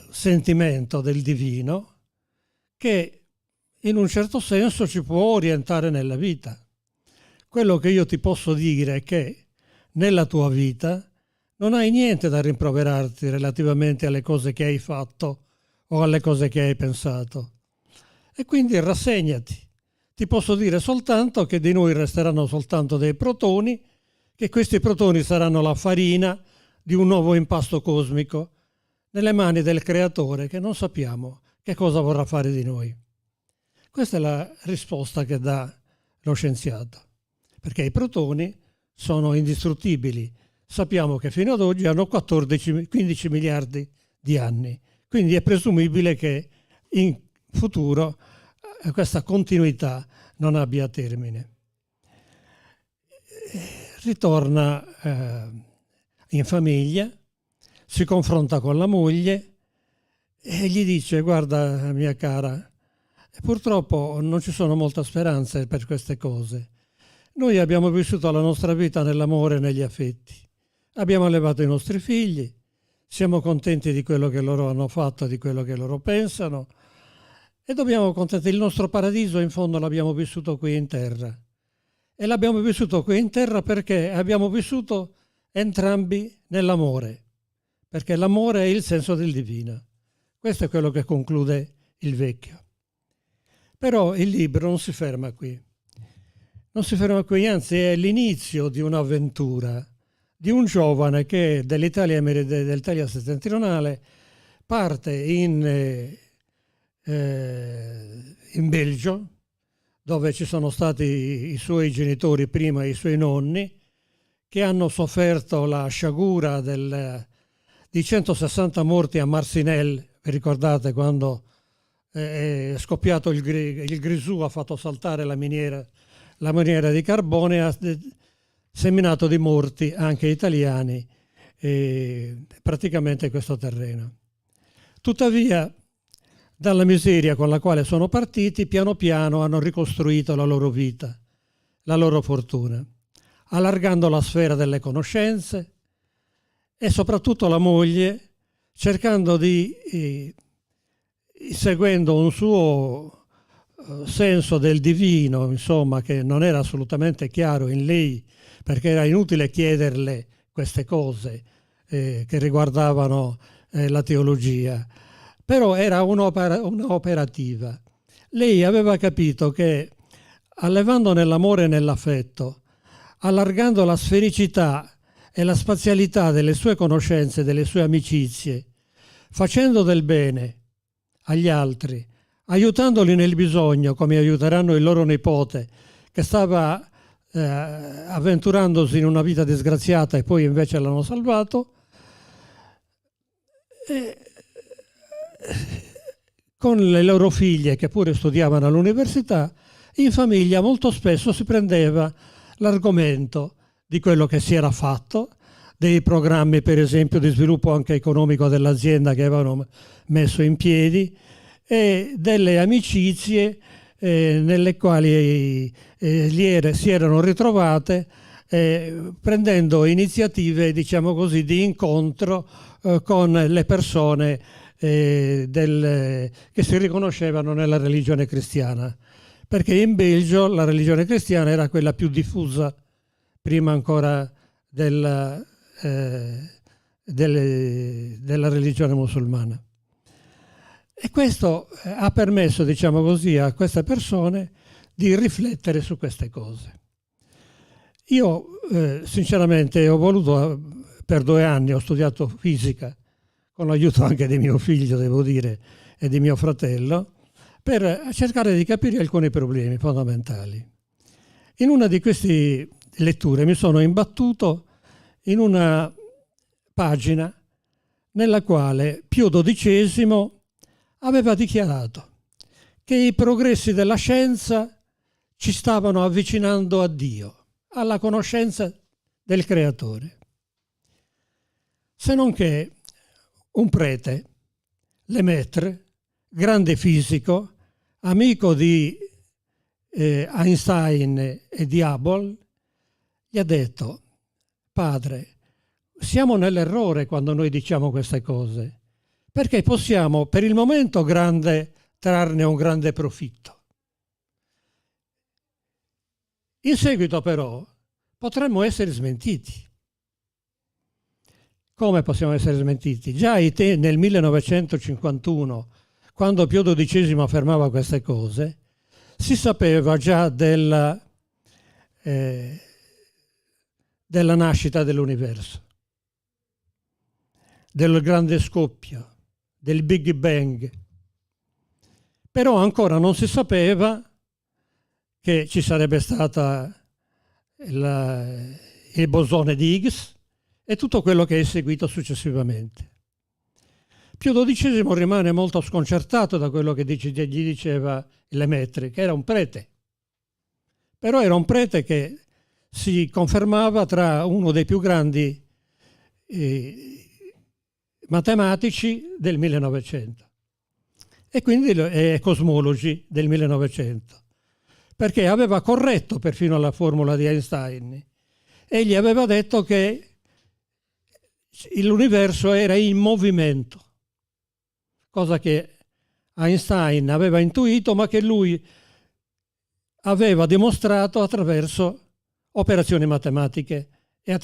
sentimento del divino che in un certo senso ci può orientare nella vita. Quello che io ti posso dire è che nella tua vita non hai niente da rimproverarti relativamente alle cose che hai fatto o alle cose che hai pensato. E quindi rassegnati. Ti posso dire soltanto che di noi resteranno soltanto dei protoni, che questi protoni saranno la farina di un nuovo impasto cosmico nelle mani del creatore, che non sappiamo che cosa vorrà fare di noi. Questa è la risposta che dà lo scienziato, perché i protoni sono indistruttibili. Sappiamo che fino ad oggi hanno 14-15 miliardi di anni, quindi è presumibile che in futuro questa continuità non abbia termine. Ritorna in famiglia, si confronta con la moglie e gli dice: guarda mia cara, purtroppo non ci sono molte speranze per queste cose. Noi abbiamo vissuto la nostra vita nell'amore e negli affetti, abbiamo allevato i nostri figli, siamo contenti di quello che loro hanno fatto, di quello che loro pensano, e dobbiamo contentare. Il nostro paradiso in fondo l'abbiamo vissuto qui in terra, e l'abbiamo vissuto qui in terra perché abbiamo vissuto entrambi nell'amore, perché l'amore è il senso del divino. Questo è quello che conclude il vecchio. Però il libro non si ferma qui. Non si ferma qui, anzi è l'inizio di un'avventura di un giovane che dell'Italia settentrionale parte in Belgio, dove ci sono stati i suoi genitori prima e i suoi nonni, che hanno sofferto la sciagura di 160 morti a Marcinelle. Vi ricordate quando è scoppiato il Grisù, ha fatto saltare la miniera di carbone e ha seminato di morti anche italiani praticamente questo terreno. Tuttavia, dalla miseria con la quale sono partiti, piano piano hanno ricostruito la loro vita, la loro fortuna, allargando la sfera delle conoscenze, e soprattutto la moglie cercando seguendo un suo senso del divino, insomma, che non era assolutamente chiaro in lei, perché era inutile chiederle queste cose che riguardavano la teologia, però era un'operativa. Lei aveva capito che allevando nell'amore e nell'affetto, allargando la sfericità e la spazialità delle sue conoscenze, delle sue amicizie, facendo del bene agli altri, aiutandoli nel bisogno, come aiuteranno il loro nipote, che stava avventurandosi in una vita disgraziata e poi invece l'hanno salvato, con le loro figlie che pure studiavano all'università, in famiglia molto spesso si prendeva l'argomento di quello che si era fatto, dei programmi per esempio di sviluppo anche economico dell'azienda che avevano messo in piedi e delle amicizie nelle quali si erano ritrovate prendendo iniziative, diciamo così, di incontro con le persone che si riconoscevano nella religione cristiana, perché in Belgio la religione cristiana era quella più diffusa prima ancora della religione musulmana. E questo ha permesso, diciamo così, a queste persone di riflettere su queste cose. Io sinceramente ho voluto, per 2 anni ho studiato fisica, con l'aiuto anche di mio figlio, devo dire, e di mio fratello, per cercare di capire alcuni problemi fondamentali. In una di queste letture mi sono imbattuto in una pagina nella quale Pio XII aveva dichiarato che i progressi della scienza ci stavano avvicinando a Dio, alla conoscenza del Creatore. Se non che un prete, Lemaitre, grande fisico, amico di Einstein e di Hubble, gli ha detto: padre, siamo nell'errore quando noi diciamo queste cose, perché possiamo per il momento trarne un grande profitto. In seguito però potremmo essere smentiti. Come possiamo essere smentiti? Già nel 1951, quando Pio XII affermava queste cose, si sapeva già della nascita dell'universo, del grande scoppio, del Big Bang. Però ancora non si sapeva che ci sarebbe stata il bosone di Higgs e tutto quello che è seguito successivamente. Pio XII rimane molto sconcertato da quello che gli diceva Lemaitre, che era un prete. Però era un prete che si confermava tra uno dei più grandi matematici del 1900 e quindi cosmologi del 1900, perché aveva corretto perfino la formula di Einstein e gli aveva detto che l'universo era in movimento, cosa che Einstein aveva intuito ma che lui aveva dimostrato attraverso operazioni matematiche e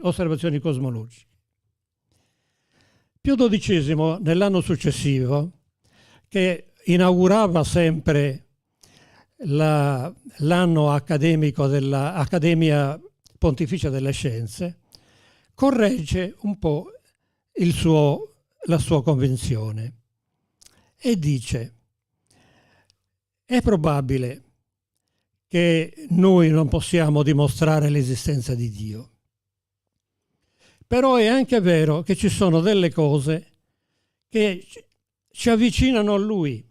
osservazioni cosmologiche. Pio XII, nell'anno successivo, che inaugurava sempre l'anno accademico dell'Accademia Pontificia delle Scienze, corregge un po' la sua convinzione e dice: è probabile che noi non possiamo dimostrare l'esistenza di Dio, però è anche vero che ci sono delle cose che ci avvicinano a Lui.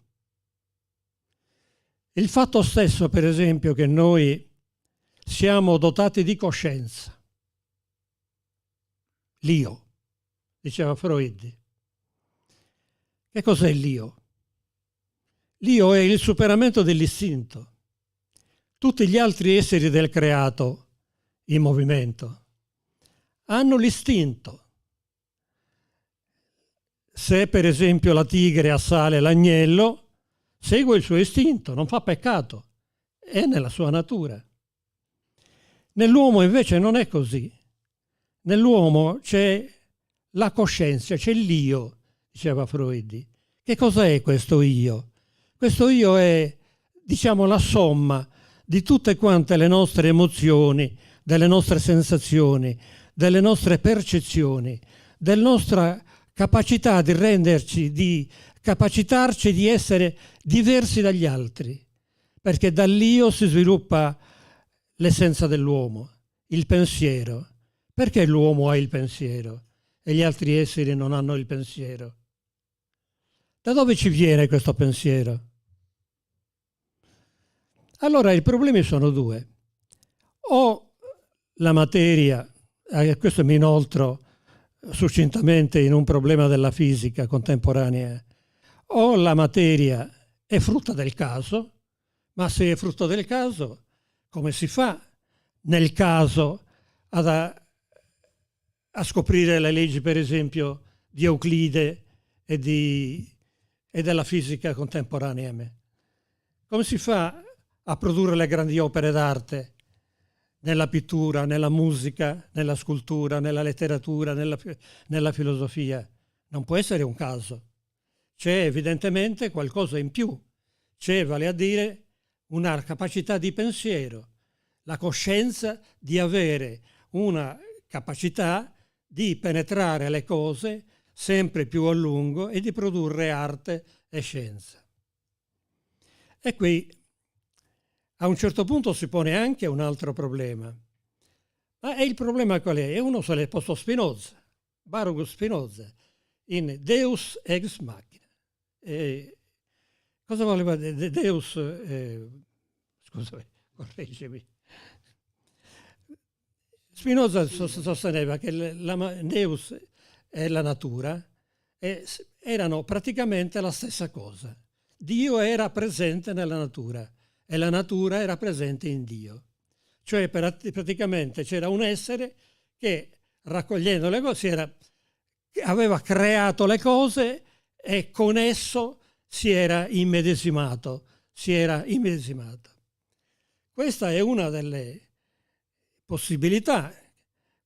Il fatto stesso, per esempio, che noi siamo dotati di coscienza, l'io, diceva Freud. Che cos'è l'io? L'io è il superamento dell'istinto. Tutti gli altri esseri del creato in movimento hanno l'istinto. Se per esempio la tigre assale l'agnello, segue il suo istinto, non fa peccato, è nella sua natura. Nell'uomo invece non è così. Nell'uomo c'è la coscienza, c'è l'io, diceva Freud. Che cos'è questo io? Questo io è, diciamo, la somma di tutte quante le nostre emozioni, delle nostre sensazioni, delle nostre percezioni, della nostra capacità di renderci, di capacitarci di essere diversi dagli altri, perché dall'io si sviluppa l'essenza dell'uomo, il pensiero. Perché l'uomo ha il pensiero e gli altri esseri non hanno il pensiero? Da dove ci viene questo pensiero? Allora i problemi sono due. O la materia, a questo mi inoltro succintamente in un problema della fisica contemporanea, o la materia è frutto del caso, ma se è frutto del caso, come si fa nel caso a scoprire le leggi, per esempio, di Euclide e della fisica contemporanea? Come si fa a produrre le grandi opere d'arte nella pittura, nella musica, nella scultura, nella letteratura, nella filosofia? Non può essere un caso. C'è evidentemente qualcosa in più. C'è, vale a dire, una capacità di pensiero, la coscienza di avere una capacità di penetrare le cose sempre più a lungo e di produrre arte e scienza. E qui a un certo punto si pone anche un altro problema. Ma il problema qual è? E uno se l'è posto Spinoza, Baruch Spinoza, in Deus ex machina. Cosa voleva Deus? Scusami, correggimi. Spinoza sosteneva che Deus e la natura erano praticamente la stessa cosa. Dio era presente nella natura e la natura era presente in Dio. Cioè praticamente c'era un essere che, raccogliendo le cose, aveva creato le cose e con esso si era immedesimato. Questa è una delle possibilità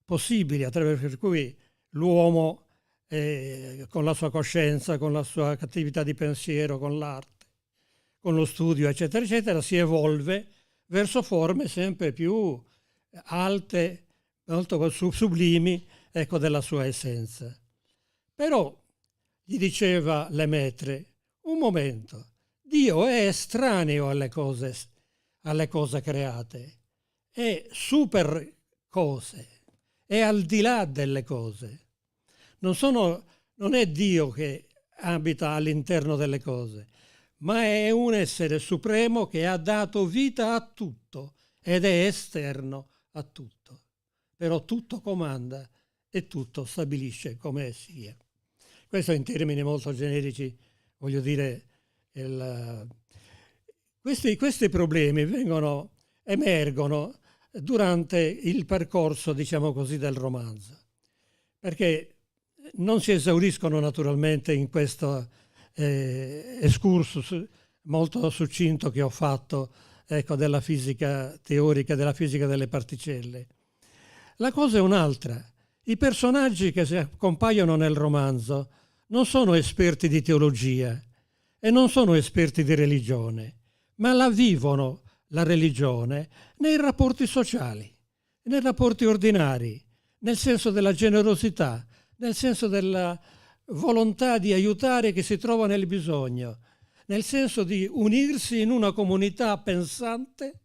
possibili attraverso cui l'uomo con la sua coscienza, con la sua attività di pensiero, con l'arte, con lo studio, eccetera, eccetera, si evolve verso forme sempre più alte, molto sublimi, ecco, della sua essenza. Però, gli diceva Lemaitre, un momento, Dio è estraneo alle cose create, è super cose, è al di là delle cose. Non è Dio che abita all'interno delle cose, ma è un essere supremo che ha dato vita a tutto ed è esterno a tutto. Però tutto comanda e tutto stabilisce come sia. Questo in termini molto generici, voglio dire, questi problemi emergono durante il percorso, diciamo così, del romanzo, perché non si esauriscono naturalmente in questo excursus molto succinto che ho fatto, ecco, della fisica teorica, della fisica delle particelle. La cosa è un'altra. I personaggi che compaiono nel romanzo non sono esperti di teologia e non sono esperti di religione, ma la vivono la religione nei rapporti sociali, nei rapporti ordinari, nel senso della generosità, nel senso della volontà di aiutare chi si trova nel bisogno, nel senso di unirsi in una comunità pensante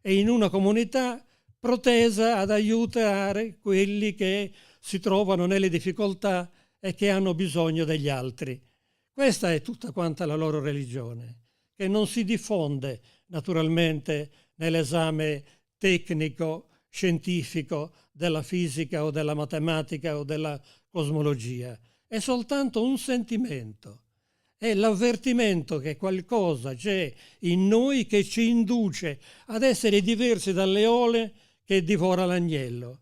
e in una comunità protesa ad aiutare quelli che si trovano nelle difficoltà e che hanno bisogno degli altri. Questa è tutta quanta la loro religione, che non si diffonde naturalmente nell'esame tecnico, scientifico della fisica o della matematica o della cosmologia. È soltanto un sentimento, è l'avvertimento che qualcosa c'è in noi che ci induce ad essere diversi dal leone che divora l'agnello.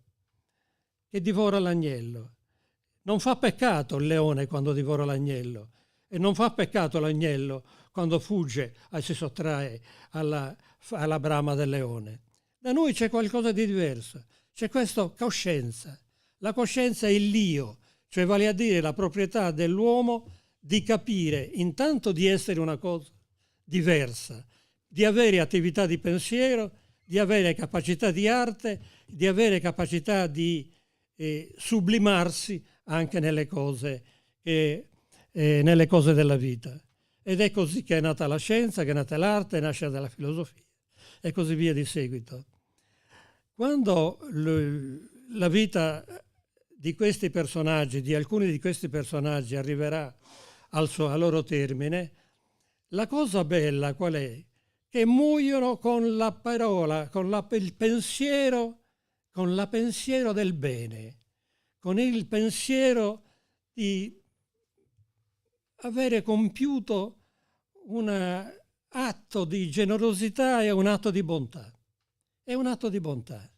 Non fa peccato il leone quando divora l'agnello e non fa peccato l'agnello quando fugge e si sottrae alla brama del leone. Da noi c'è qualcosa di diverso, c'è questa coscienza. La coscienza è l'io, cioè vale a dire la proprietà dell'uomo di capire intanto di essere una cosa diversa, di avere attività di pensiero, di avere capacità di arte, di avere capacità di sublimarsi anche nelle cose della vita. Ed è così che è nata la scienza, che è nata l'arte, nasce dalla filosofia e così via di seguito. Quando la vita di questi personaggi, di alcuni di questi personaggi, arriverà al loro termine, la cosa bella qual è? Che muoiono con la parola, il pensiero del bene, con il pensiero di avere compiuto un atto di generosità e un atto di bontà. È un atto di bontà.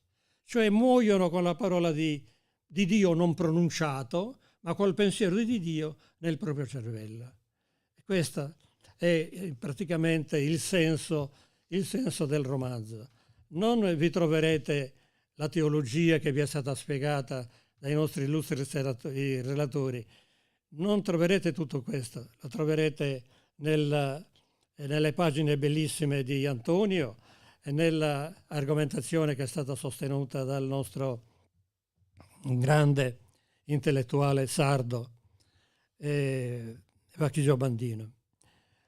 Cioè muoiono con la parola di Dio non pronunciato, ma col pensiero di Dio nel proprio cervello. Questo è praticamente il senso del romanzo. Non vi troverete la teologia che vi è stata spiegata dai nostri illustri relatori. Non troverete tutto questo, lo troverete nelle pagine bellissime di Antonio e nell'argomentazione che è stata sostenuta dal nostro grande intellettuale sardo Vacchigio Bandino.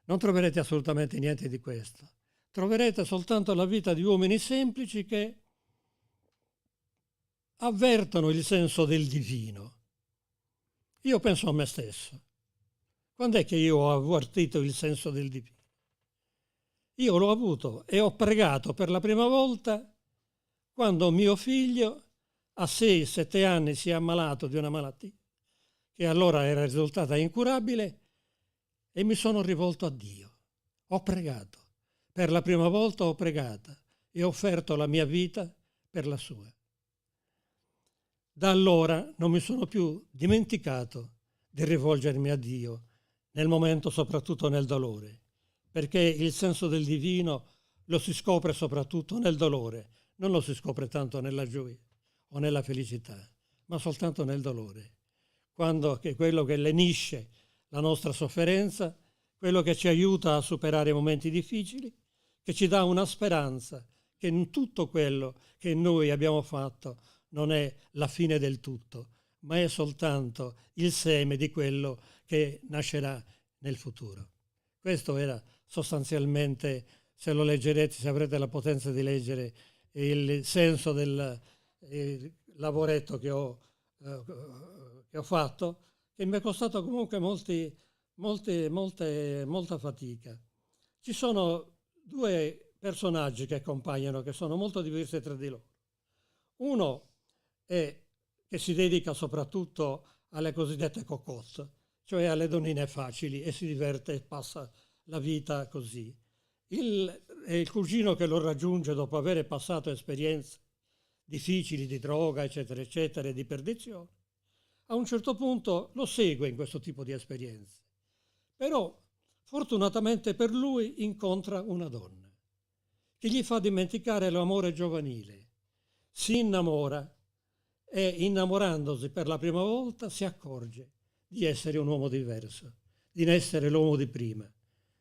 Non troverete assolutamente niente di questo. Troverete soltanto la vita di uomini semplici che avvertono il senso del divino. Io penso a me stesso. Quando è che io ho avvertito il senso del divino? Io l'ho avuto e ho pregato per la prima volta quando mio figlio a 6-7 anni si è ammalato di una malattia che allora era risultata incurabile e mi sono rivolto a Dio. Ho pregato. Per la prima volta ho pregato e ho offerto la mia vita per la sua. Da allora non mi sono più dimenticato di rivolgermi a Dio, nel momento soprattutto nel dolore, perché il senso del divino lo si scopre soprattutto nel dolore, non lo si scopre tanto nella gioia o nella felicità, ma soltanto nel dolore. Quando che quello che lenisce la nostra sofferenza, quello che ci aiuta a superare i momenti difficili, che ci dà una speranza che in tutto quello che noi abbiamo fatto non è la fine del tutto, ma è soltanto il seme di quello che nascerà nel futuro. Questo era sostanzialmente, se lo leggerete, se avrete la potenza di leggere, il senso del lavoretto che ho fatto, che mi è costato comunque molta fatica. Ci sono due personaggi che accompagnano, che sono molto diversi tra di loro. Uno è che si dedica soprattutto alle cosiddette cocotte, cioè alle donnine facili, e si diverte e passa la vita così. Il cugino che lo raggiunge dopo aver passato esperienze difficili di droga, eccetera, eccetera, e di perdizione, a un certo punto lo segue in questo tipo di esperienze. Però, fortunatamente per lui, incontra una donna che gli fa dimenticare l'amore giovanile. Si innamora e, innamorandosi per la prima volta, si accorge di essere un uomo diverso, di non essere l'uomo di prima,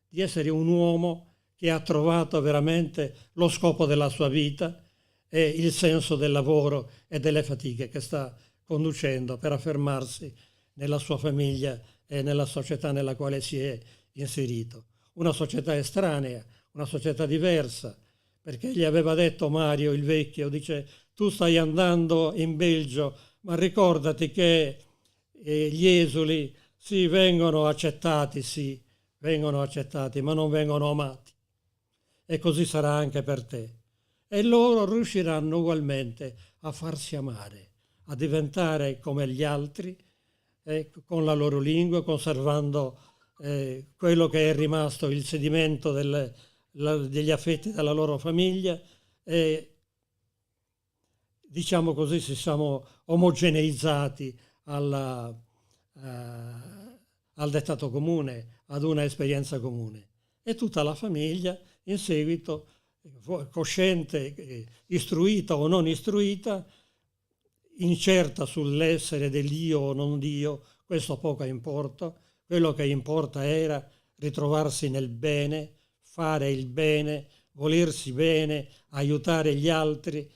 di essere un uomo che ha trovato veramente lo scopo della sua vita e il senso del lavoro e delle fatiche che sta conducendo per affermarsi nella sua famiglia e nella società nella quale si è inserito. Una società estranea, una società diversa, perché gli aveva detto Mario il vecchio, dice: tu stai andando in Belgio, ma ricordati che gli esuli sì, vengono accettati, ma non vengono amati. E così sarà anche per te. E loro riusciranno ugualmente a farsi amare, a diventare come gli altri, con la loro lingua, conservando quello che è rimasto, il sedimento degli affetti della loro famiglia, e diciamo così si siamo omogeneizzati al dettato comune, ad una esperienza comune. E tutta la famiglia in seguito, cosciente, istruita o non istruita, incerta sull'essere dell'io o non Dio, questo poco importa. Quello che importa era ritrovarsi nel bene, fare il bene, volersi bene, aiutare gli altri,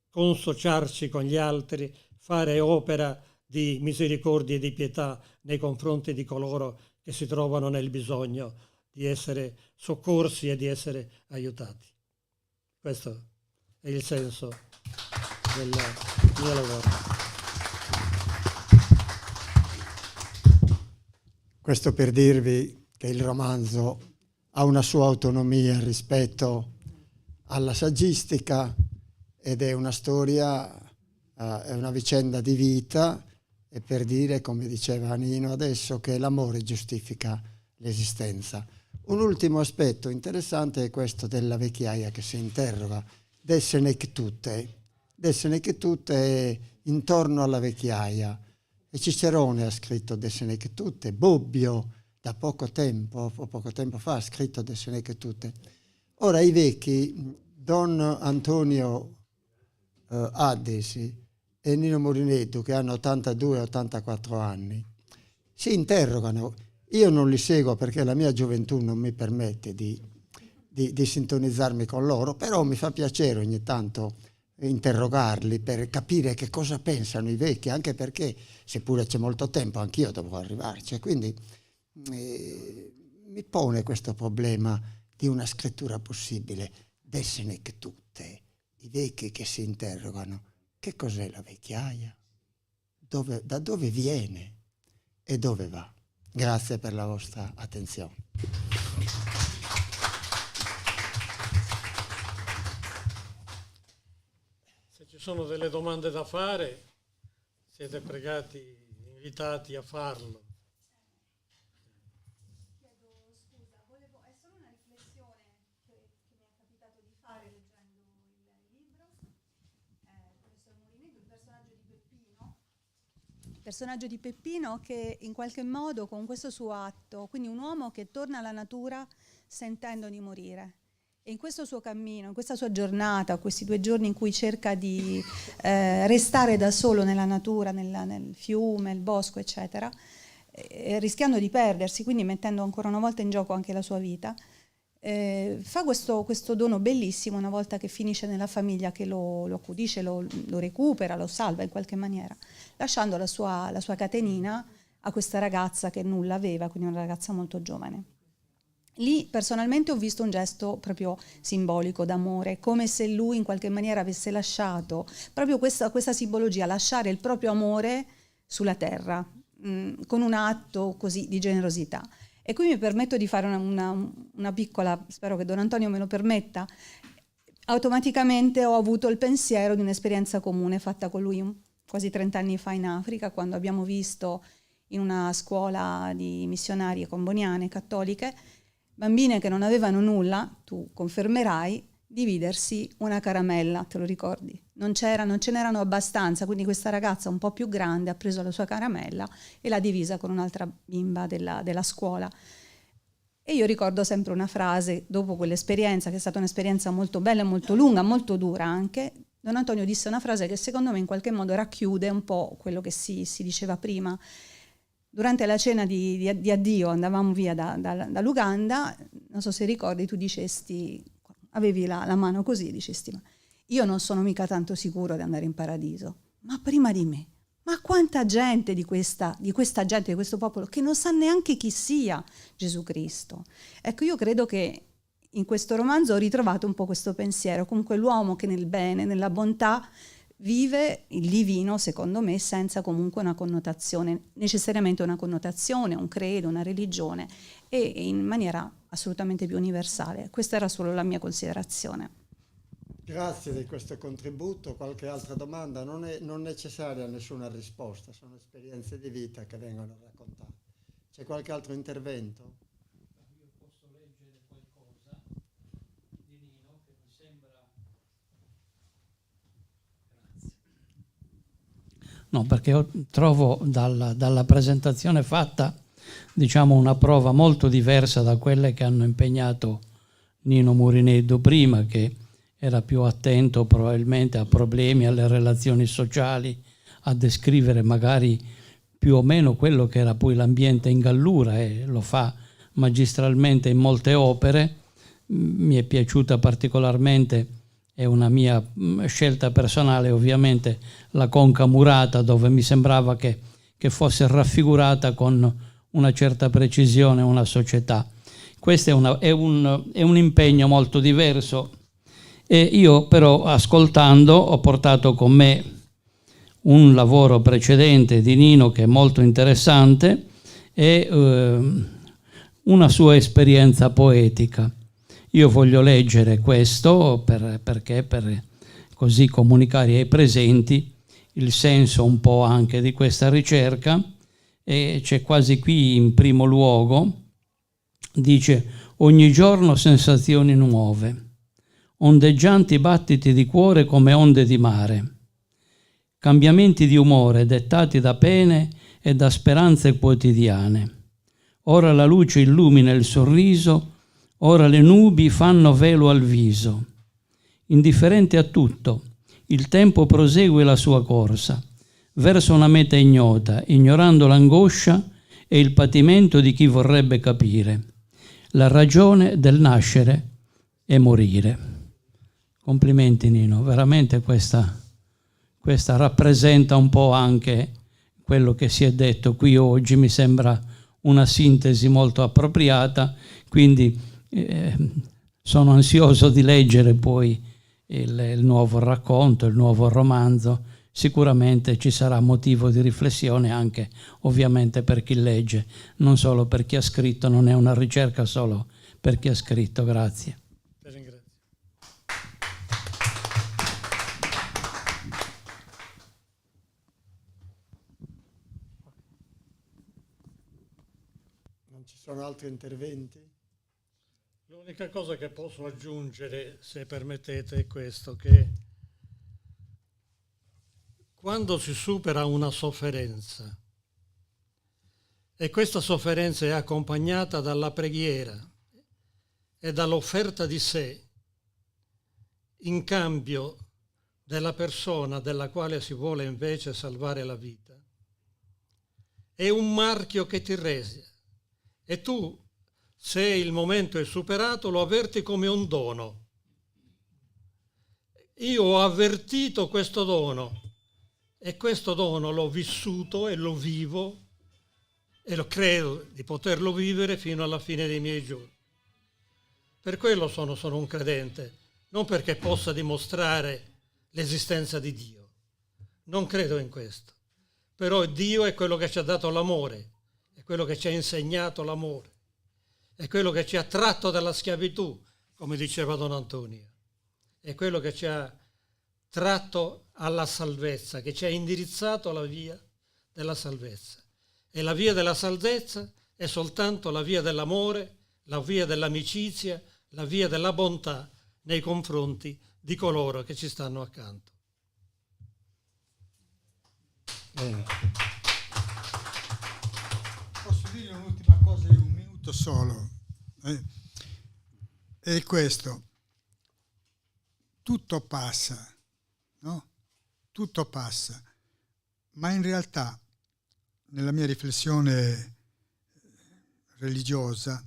consociarsi con gli altri, fare opera di misericordia e di pietà nei confronti di coloro che si trovano nel bisogno di essere soccorsi e di essere aiutati. Questo è il senso del mio lavoro. Questo per dirvi che il romanzo ha una sua autonomia rispetto alla saggistica ed è una storia, è una vicenda di vita, e per dire, come diceva Nino adesso, che l'amore giustifica l'esistenza. Un ultimo aspetto interessante è questo della vecchiaia che si interroga, dessenectute è intorno alla vecchiaia, e Cicerone ha scritto dessenectute, Bobbio da poco tempo fa ha scritto dessenectute. Ora i vecchi, Don Antonio Addesi e Nino Murineddu, che hanno 82-84 anni, si interrogano. Io non li seguo perché la mia gioventù non mi permette di sintonizzarmi con loro, però mi fa piacere ogni tanto interrogarli per capire che cosa pensano i vecchi, anche perché, seppure c'è molto tempo, anch'io devo arrivarci. Quindi mi pone questo problema di una scrittura possibile, dessenectute, i vecchi che si interrogano. Che cos'è la vecchiaia? Da dove viene e dove va? Grazie per la vostra attenzione. Se ci sono delle domande da fare, siete pregati, invitati a farlo. Chiedo scusa, è solo una riflessione che mi è capitato di fare leggendo il libro. Professor Murineddu, il personaggio di Peppino che in qualche modo con questo suo atto, quindi un uomo che torna alla natura sentendo di morire. E in questo suo cammino, in questa sua giornata, questi 2 giorni in cui cerca di restare da solo nella natura, nel fiume, il bosco, eccetera, rischiando di perdersi, quindi mettendo ancora una volta in gioco anche la sua vita, fa questo dono bellissimo una volta che finisce nella famiglia che lo accudisce, lo recupera, lo salva in qualche maniera, lasciando la sua catenina a questa ragazza che nulla aveva, quindi una ragazza molto giovane. Lì personalmente ho visto un gesto proprio simbolico d'amore, come se lui in qualche maniera avesse lasciato proprio questa simbologia, lasciare il proprio amore sulla terra, con un atto così di generosità. E qui mi permetto di fare una piccola, spero che Don Antonio me lo permetta, automaticamente ho avuto il pensiero di un'esperienza comune fatta con lui quasi 30 anni fa in Africa, quando abbiamo visto in una scuola di missionarie comboniane cattoliche bambine che non avevano nulla, tu confermerai, dividersi una caramella, te lo ricordi? Non ce n'erano abbastanza, quindi questa ragazza un po' più grande ha preso la sua caramella e l'ha divisa con un'altra bimba della scuola. E io ricordo sempre una frase, dopo quell'esperienza, che è stata un'esperienza molto bella, molto lunga, molto dura anche, Don Antonio disse una frase che secondo me in qualche modo racchiude un po' quello che si diceva prima. Durante la cena di addio andavamo via dall'Uganda, non so se ricordi, tu dicesti, avevi la mano così, dicesti, ma io non sono mica tanto sicuro di andare in paradiso, ma prima di me, ma quanta gente di questa gente, di questo popolo, che non sa neanche chi sia Gesù Cristo. Ecco, io credo che in questo romanzo ho ritrovato un po' questo pensiero, comunque l'uomo che nel bene, nella bontà, vive il divino, secondo me, senza comunque una connotazione, necessariamente una connotazione, un credo, una religione, e in maniera assolutamente più universale. Questa era solo la mia considerazione. Grazie di questo contributo. Qualche altra domanda? Non è necessaria nessuna risposta, sono esperienze di vita che vengono raccontate. C'è qualche altro intervento? Io posso leggere qualcosa di Nino che mi sembra... No, perché trovo dalla presentazione fatta, diciamo, una prova molto diversa da quelle che hanno impegnato Nino Murineddu prima, che era più attento probabilmente a problemi, alle relazioni sociali, a descrivere magari più o meno quello che era poi l'ambiente in Gallura, e lo fa magistralmente in molte opere. Mi è piaciuta particolarmente è una mia scelta personale, ovviamente la conca murata, dove mi sembrava che fosse raffigurata con una certa precisione una società. Questo è un impegno molto diverso, e io però, ascoltando, ho portato con me un lavoro precedente di Nino che è molto interessante, e una sua esperienza poetica. Io voglio leggere questo perché per così comunicare ai presenti il senso un po' anche di questa ricerca, e c'è quasi qui in primo luogo, dice: ogni giorno sensazioni nuove, ondeggianti battiti di cuore come onde di mare, cambiamenti di umore dettati da pene e da speranze quotidiane. Ora la luce illumina il sorriso, ora le nubi fanno velo al viso. Indifferente a tutto, il tempo prosegue la sua corsa, verso una meta ignota, ignorando l'angoscia e il patimento di chi vorrebbe capire la ragione del nascere e morire. Complimenti Nino, veramente questa rappresenta un po' anche quello che si è detto qui oggi, mi sembra una sintesi molto appropriata, quindi sono ansioso di leggere poi il nuovo racconto, il nuovo romanzo. Sicuramente ci sarà motivo di riflessione anche ovviamente per chi legge, non solo per chi ha scritto, non è una ricerca solo per chi ha scritto. Grazie. Ti ringrazio. Non ci sono altri interventi? L'unica cosa che posso aggiungere, se permettete, è questo, che quando si supera una sofferenza e questa sofferenza è accompagnata dalla preghiera e dall'offerta di sé in cambio della persona della quale si vuole invece salvare la vita, è un marchio che ti rese, e tu, se il momento è superato, lo avverti come un dono. Io ho avvertito questo dono, e questo dono l'ho vissuto e lo vivo, e lo credo di poterlo vivere fino alla fine dei miei giorni. Per quello sono un credente, non perché possa dimostrare l'esistenza di Dio. Non credo in questo. Però Dio è quello che ci ha dato l'amore, è quello che ci ha insegnato l'amore, è quello che ci ha tratto dalla schiavitù, come diceva Don Antonio, è quello che ci ha tratto alla salvezza, che ci ha indirizzato alla via della salvezza. E la via della salvezza è soltanto la via dell'amore, la via dell'amicizia, la via della bontà nei confronti di coloro che ci stanno accanto. Posso dire un'ultima cosa in un minuto solo? È questo. Tutto passa, no? Tutto passa. Ma in realtà, nella mia riflessione religiosa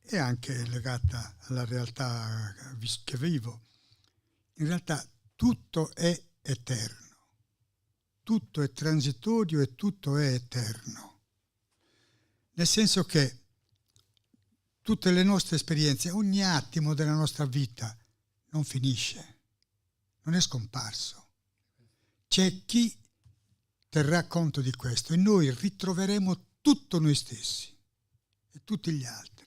e anche legata alla realtà che vivo, in realtà tutto è eterno. Tutto è transitorio e tutto è eterno. Nel senso che tutte le nostre esperienze, ogni attimo della nostra vita non finisce, non è scomparso. C'è chi terrà conto di questo e noi ritroveremo tutto noi stessi e tutti gli altri.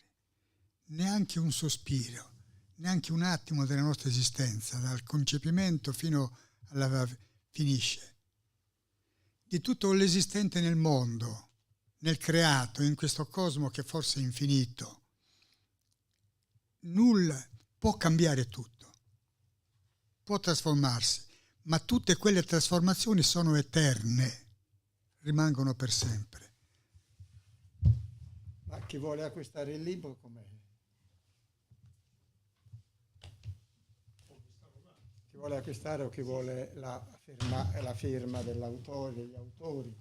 Neanche un sospiro, neanche un attimo della nostra esistenza, dal concepimento fino alla finisce. Di tutto l'esistente nel mondo, nel creato, in questo cosmo che forse è infinito, nulla può cambiare tutto, può trasformarsi, ma tutte quelle trasformazioni sono eterne, rimangono per sempre. Ma chi vuole acquistare il libro com'è? Chi vuole acquistare o chi vuole la firma dell'autore, degli autori?